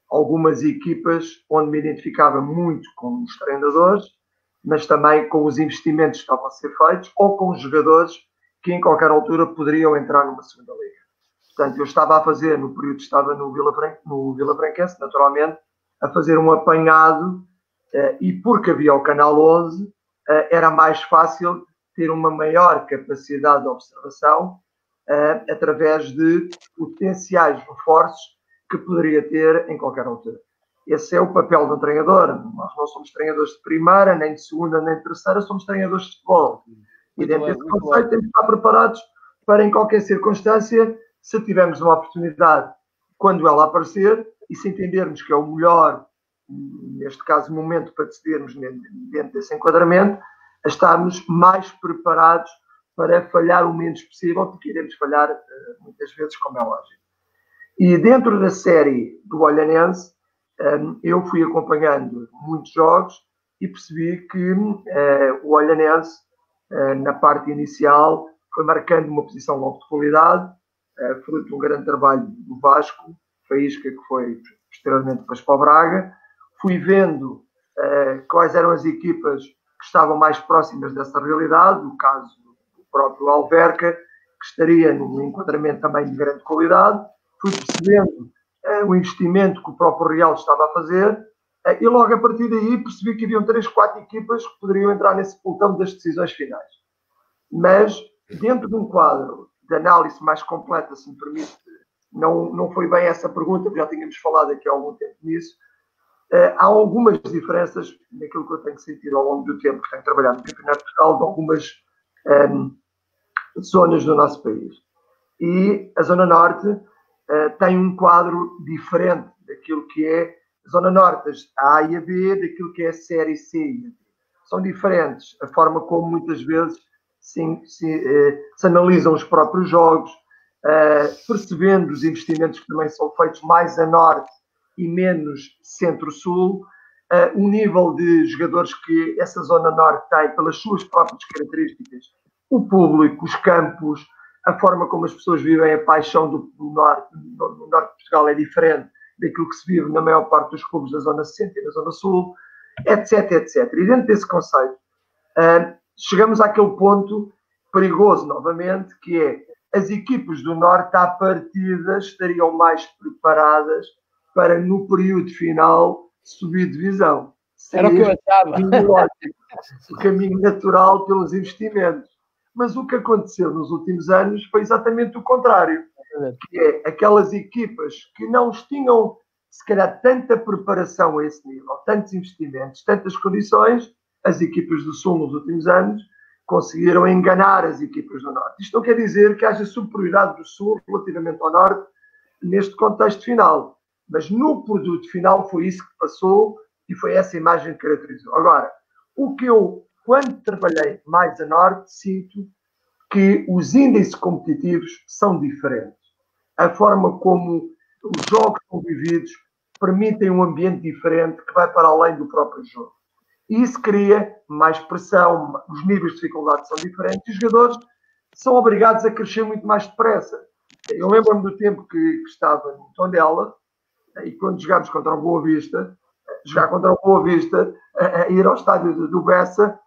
algumas equipas onde me identificava muito com os treinadores, mas também com os investimentos que estavam a ser feitos ou com os jogadores que em qualquer altura poderiam entrar numa segunda liga. Portanto, eu estava a fazer, no período que estava no Vila Franquense, naturalmente, a fazer um apanhado e porque havia o Canal 11, era mais fácil ter uma maior capacidade de observação através de potenciais reforços que poderia ter em qualquer altura. Esse é o papel do treinador. Nós não somos treinadores de primeira, nem de segunda, nem de terceira, somos treinadores de futebol. E dentro desse conceito temos que estar preparados para, em qualquer circunstância, se tivermos uma oportunidade, quando ela aparecer, e se entendermos que é o melhor, neste caso, momento para decidirmos dentro desse enquadramento, a estarmos mais preparados para falhar o menos possível, porque iremos falhar muitas vezes, como é lógico. E dentro da série do Olhanense, eu fui acompanhando muitos jogos e percebi que o Olhanense, na parte inicial, foi marcando uma posição logo de qualidade, fruto de um grande trabalho do Vasco, Faísca, que foi posteriormente depois para o Braga. Fui vendo quais eram as equipas que estavam mais próximas dessa realidade, no caso do próprio Alverca, que estaria num enquadramento também de grande qualidade. Fui percebendo o investimento que o próprio Real estava a fazer e logo a partir daí percebi que haviam 3, 4 equipas que poderiam entrar nesse pelotão das decisões finais. Mas dentro de um quadro de análise mais completa, se me permite, não foi bem essa pergunta, já tínhamos falado aqui há algum tempo nisso. Há algumas diferenças naquilo que eu tenho sentido ao longo do tempo que tenho trabalhado no Campeonato de Portugal de algumas zonas do nosso país. E a Zona Norte tem um quadro diferente daquilo que é a Zona Norte, a A e a B, daquilo que é a Série C e a D. São diferentes. A forma como muitas vezes se analisam os próprios jogos, percebendo os investimentos que também são feitos mais a Norte e menos Centro-Sul, o nível de jogadores que essa Zona Norte tem pelas suas próprias características, o público, os campos, a forma como as pessoas vivem, a paixão do Norte de Portugal é diferente daquilo que se vive na maior parte dos clubes da Zona Centro e da Zona Sul, etc, etc. E dentro desse conceito, chegamos àquele ponto perigoso, novamente, que é as equipas do Norte, à partida, estariam mais preparadas para, no período final, subir divisão. Era o que eu achava. O caminho natural pelos investimentos. Mas o que aconteceu nos últimos anos foi exatamente o contrário. Que é aquelas equipas que não tinham, se calhar, tanta preparação a esse nível, tantos investimentos, tantas condições, as equipas do Sul nos últimos anos conseguiram enganar as equipas do Norte. Isto não quer dizer que haja superioridade do Sul relativamente ao Norte neste contexto final. Mas no produto final foi isso que passou e foi essa imagem que caracterizou. Agora, o que eu, quando trabalhei mais a Norte, sinto que os índices competitivos são diferentes. A forma como os jogos são vividos permitem um ambiente diferente que vai para além do próprio jogo. E isso cria mais pressão, os níveis de dificuldade são diferentes e os jogadores são obrigados a crescer muito mais depressa. Eu lembro-me do tempo que estava no Tondela e quando jogámos contra o Boa Vista, jogar contra o Boa Vista, ir ao estádio do Bessa,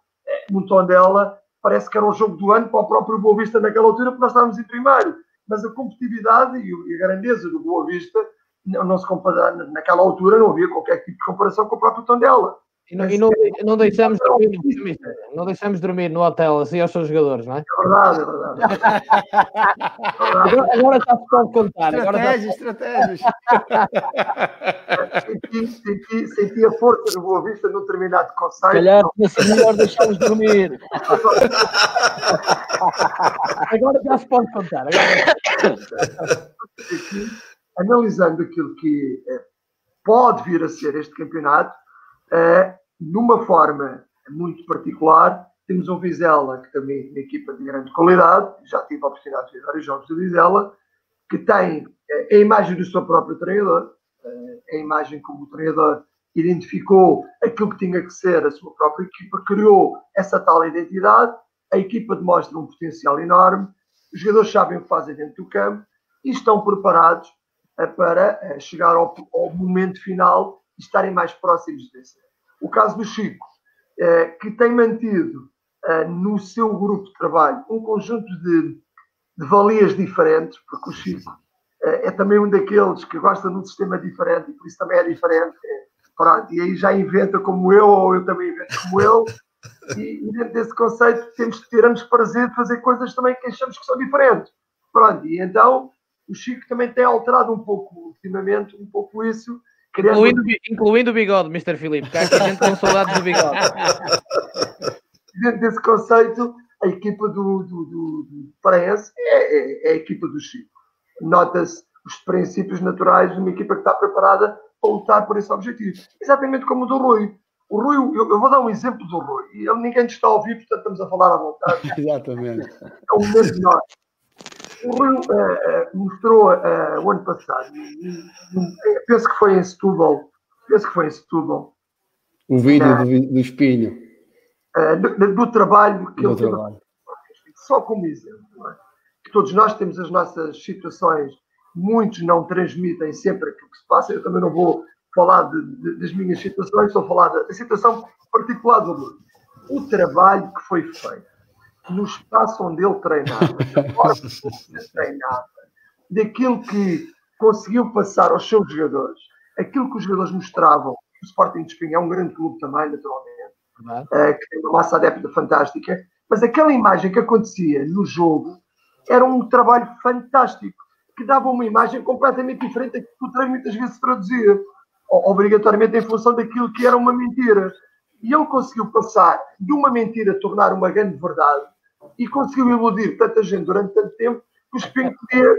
no Tondela, parece que era o jogo do ano para o próprio Boa Vista naquela altura, porque nós estávamos em primeiro. mas a competitividade e a grandeza do Boa Vista não se compara, naquela altura não havia qualquer tipo de comparação com o próprio Tondela. E não deixamos dormir no hotel assim aos seus jogadores, não é? É verdade, é verdade. Agora já se pode contar. Estratégias. Senti a força do Boa Vista num determinado conceito. Calhar tinha sido melhor deixá-los dormir. Agora já se pode contar. Analisando aquilo que pode vir a ser este campeonato, numa forma muito particular, temos um Vizela que também é uma equipa de grande qualidade, já tive a oportunidade de ver vários jogos do Vizela, que tem a imagem do seu próprio treinador, a imagem como o treinador identificou aquilo que tinha que ser a sua própria equipa, criou essa tal identidade, a equipa demonstra um potencial enorme, os jogadores sabem o que fazem dentro do campo e estão preparados para chegar ao momento final e estarem mais próximos de vencer. O caso do Chico, que tem mantido no seu grupo de trabalho um conjunto de valias diferentes, porque o Chico é também um daqueles que gosta de um sistema diferente e por isso também é diferente. Pronto, e aí já inventa como eu, ou eu também invento como ele, e dentro desse conceito teremos prazer de fazer coisas também que achamos que são diferentes. Pronto, e então o Chico também tem alterado um pouco, ultimamente, isso. Incluindo o bigode, Mr. Filipe, que há aqui gente com saudades do bigode. Dentro desse conceito, a equipa do Parense é a equipa do Chico. Nota-se os princípios naturais de uma equipa que está preparada para lutar por esse objetivo. Exatamente como o do Rui. O Rui, eu vou dar um exemplo do Rui. Ninguém está a ouvir, portanto estamos a falar à vontade. Exatamente. É um momento de nós. O Rui mostrou o ano passado, penso que foi em Setúbal, o vídeo do Espinho. Do trabalho que ele teve. Só como exemplo. Não é? Que todos nós temos as nossas situações, muitos não transmitem sempre aquilo que se passa, eu também não vou falar das minhas situações, estou a falar da situação particular do Rui. O trabalho que foi feito no espaço onde ele treinava, da forma como ele treinava, daquilo que conseguiu passar aos seus jogadores, aquilo que os jogadores mostravam. O Sporting de Espinho é um grande clube também, naturalmente, que tem uma massa adepta fantástica, mas aquela imagem que acontecia no jogo era um trabalho fantástico, que dava uma imagem completamente diferente daquilo que o treino muitas vezes se traduzia, obrigatoriamente em função daquilo que era uma mentira. E ele conseguiu passar de uma mentira, tornar uma grande verdade, e conseguiu iludir tanta gente durante tanto tempo que o Espinho podia,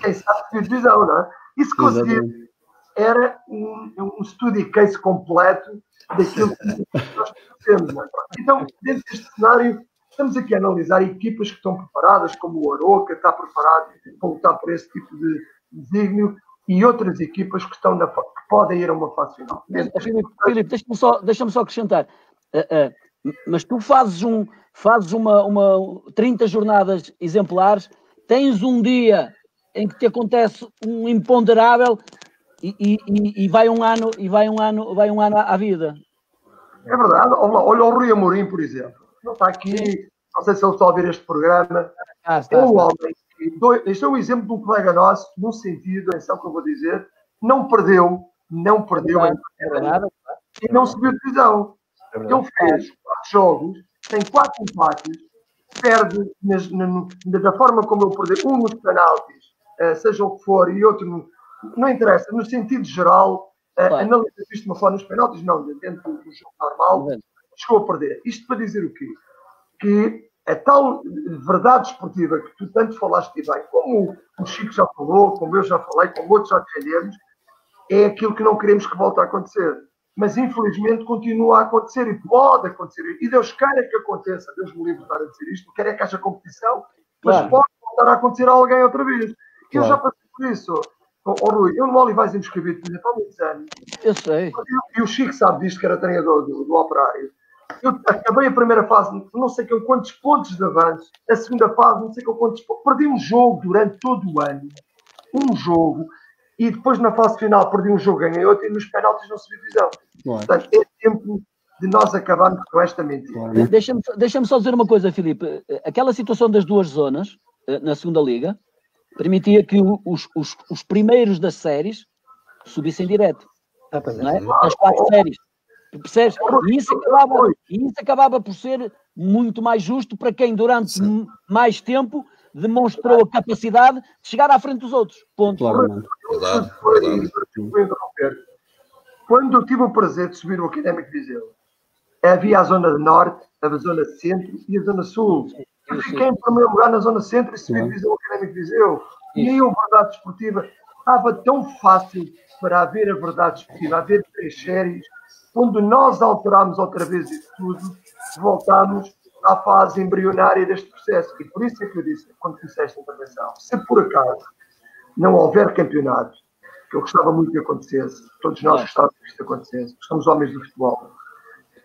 quem sabe, ter visão, não é? E se conseguir, era um study case completo daquilo que nós temos. Não é? Então, dentro deste cenário, estamos aqui a analisar equipas que estão preparadas, como o Aroca, está preparado para lutar por esse tipo de desígnio, e outras equipas que podem ir a uma fase final. Filipe, deixa-me só acrescentar. Mas tu fazes uma 30 jornadas exemplares, tens um dia em que te acontece um imponderável e vai um ano à vida. É verdade. Olha o Rui Amorim, por exemplo. Não está aqui, não sei se ele está a ouvir este programa. É um homem. Este é um exemplo de um colega nosso, num sentido, atenção que eu vou dizer, não perdeu e não subiu de divisão. Ele fez 4 jogos, tem 4 empates, perde da forma como ele perdeu, um nos penaltis, seja o que for, e outro, não interessa, no sentido geral, analisa isto de uma forma nos penaltis, não, dentro do jogo normal, chegou a perder. Isto para dizer o quê? Que a tal verdade esportiva que tu tanto falaste bem, como o Chico já falou, como eu já falei, como outros já defendemos, é aquilo que não queremos que volte a acontecer. Mas infelizmente continua a acontecer e pode acontecer. E Deus queira que aconteça, Deus me livre de estar a dizer isto, quer é que haja competição, mas pode voltar a acontecer a alguém outra vez. Eu já passei por isso. Rui, eu no Olivais inscrevi-te, por exemplo, há muitos anos. Eu sei. E o Chico sabe disto, que era treinador do Operário. Eu acabei a primeira fase, não sei quantos pontos de avanço, a segunda fase, não sei quantos pontos. Perdi um jogo durante todo o ano. Um jogo. E depois na fase final perdi um jogo, ganhei outro e nos penaltis não subi divisão. Portanto, é tempo de nós acabarmos com esta mentira. Deixa-me só dizer uma coisa, Filipe. Aquela situação das duas zonas na segunda liga, permitia que os primeiros das séries subissem direto. Não é? As 4 séries. Percebes? E isso acabava por ser muito mais justo para quem durante mais tempo demonstrou a capacidade de chegar à frente dos outros. Ponto. Verdade. Quando eu tive o prazer de subir o Académico de Viseu, havia a zona de norte, a zona centro e a zona sul. Eu fiquei em primeiro lugar na zona centro e subi o Académico de Viseu. E aí a verdade desportiva estava tão fácil para haver a verdade desportiva, haver 3 séries. Quando nós alterámos outra vez isso tudo, voltámos à fase embrionária deste processo. E por isso é que eu disse, quando comecei esta intervenção, se por acaso não houver campeonato, que eu gostava muito que acontecesse, todos nós gostávamos que isto acontecesse, somos homens do futebol,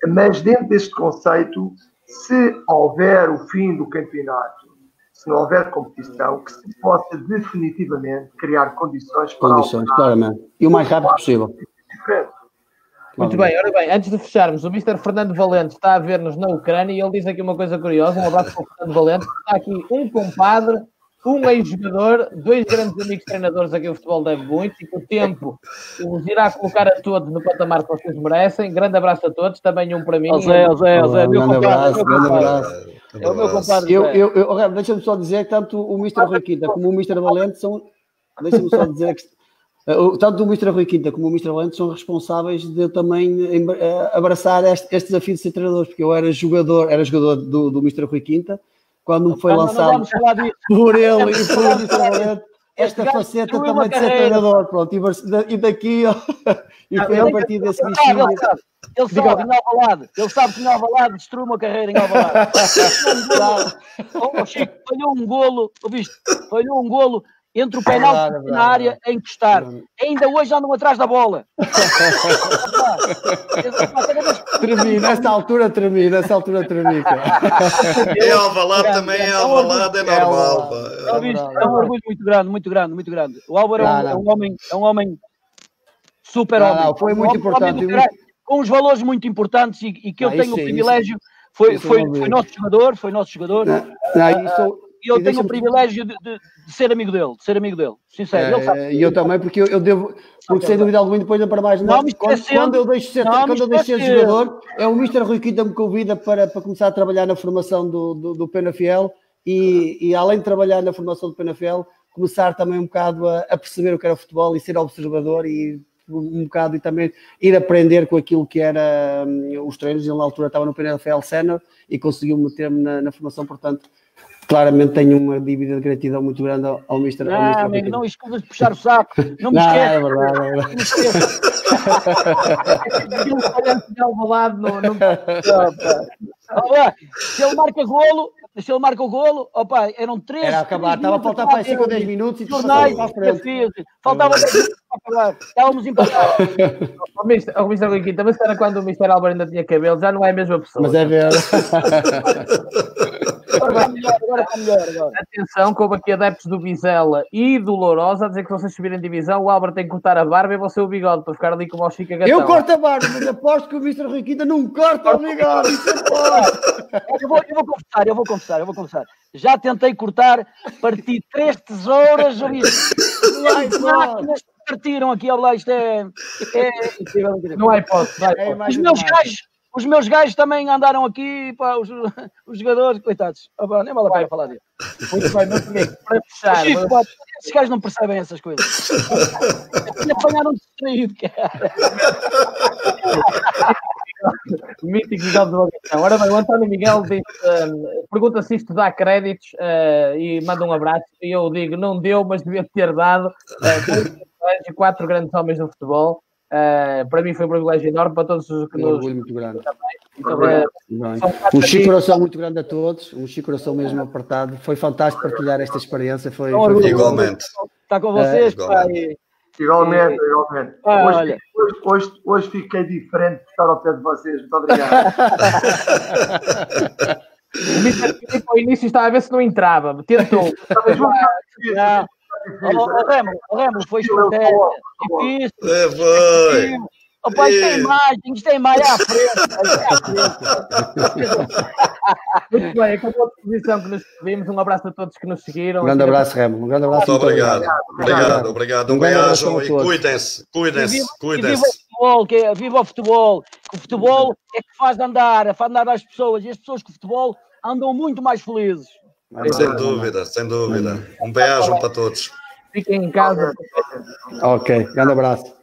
mas dentro deste conceito, se houver o fim do campeonato, se não houver competição, que se possa definitivamente criar condições para... claramente. E o mais rápido possível. Muito bem, ora bem, antes de fecharmos, o Mr. Fernando Valente está a ver-nos na Ucrânia e ele diz aqui uma coisa curiosa, um abraço para o Fernando Valente, está aqui um compadre, um ex-jogador, 2 grandes amigos treinadores a quem o futebol deve muito e que o tempo os irá colocar a todos no patamar que vocês merecem. Grande abraço a todos, também um para mim. Zé, meu compadre. É o meu compadre. Deixa-me só dizer que tanto o Mr. Rui Quinta como o Mr. Valente são... Deixa-me só dizer que tanto o Mr. Rui Quinta como o Mr. Valente são responsáveis de eu também abraçar este desafio de ser treinador, porque eu era jogador do Mr. Rui Quinta, quando me foi lançado por ele e por o Mr. Valente esta faceta também de ser treinador, pronto, e daqui e foi a partir desse bichinho. Ele sabe que em Alvalade destruiu uma carreira em Alvalade. Chico, falhou um golo entre o penalti na área a encostar. Ainda hoje andam atrás da bola. Tremi, nessa altura tremi. É Alvalade também, é Alvalade, é normal. É um orgulho muito grande. O Álvaro é um homem super homem. Foi muito importante. Com os valores muito importantes e que eu tenho o privilégio. Foi nosso jogador. E eu tenho o privilégio de ser amigo dele, sincero. E eu também, porque eu devo, porque sem dúvida alguma, depois para mais quando eu deixo de ser jogador, é o Mr. Rui Quinta me convida para começar a trabalhar na formação do Penafiel e além de trabalhar na formação do Penafiel, começar também um bocado a perceber o que era o futebol e ser observador e um bocado e também ir aprender com aquilo que era os treinos. Ele na altura estava no Penafiel Sénior e conseguiu meter-me na formação, portanto claramente tenho uma dívida de gratidão muito grande ao Mr. Amigo, não escusas de puxar o saco. Não me esqueças. É verdade. Não me esqueças. Se ele marca o golo, opa, eram 3. Era acabar, estava a faltar para 5 ou 10 minutos e jornais, faltava 10 minutos para acabar. Estávamos empatados. O Mr. Rui Quinta, mas era quando o Mr. Álvaro ainda tinha cabelo, já não é a mesma pessoa. Mas é verdade. Agora está melhor. Atenção, como aqui adeptos do Vizela e do Lourosa a dizer que se vocês subirem divisão, o Álvaro tem que cortar a barba e você o bigode para ficar ali como o Chica Gatão. Eu corto a barba, mas aposto que o Mr. Rui Quinta não corta o bigode. Eu vou confessar. Já tentei cortar, parti 3 tesouras, as máquinas partiram aqui ao lado. Isto é não há hipótese. Os meus gajos também andaram aqui, pá, os jogadores, coitados. Opa, nem vale a pena falar dele. Muito bem, meu amigo, para fechar. Chico, pá, esses gajos não percebem essas coisas. Me apanharam distraído, cara. Mítico Miguel de Vogação. Ora bem, o António Miguel diz, pergunta se isto dá créditos e manda um abraço. E eu digo, não deu, mas devia ter dado. 4 grandes homens do futebol. Para mim foi um privilégio enorme, para todos os que nos... orgulho muito grande. Um chico coração muito grande a todos, um chico coração mesmo apertado. Foi fantástico partilhar esta experiência. Foi igualmente. Está com vocês, pá. Igualmente. Hoje fiquei diferente de estar ao pé de vocês. Muito obrigado. O Mr. Filipe ao início estava a ver se não entrava. Tentou. O Remo foi estratégia. Difícil. Opa, isto tem imagem à frente. Muito bem, acabou a exposição que nos despedimos. Um abraço a todos que nos seguiram. Um grande abraço, Remo. Um grande abraço. Muito obrigado. Obrigado. Um beijo e cuidem-se. Viva o futebol. O futebol é que faz andar as pessoas. E as pessoas com o futebol andam muito mais felizes. Sem dúvida. Um beijo para todos. Fiquem em casa. Ok, grande abraço.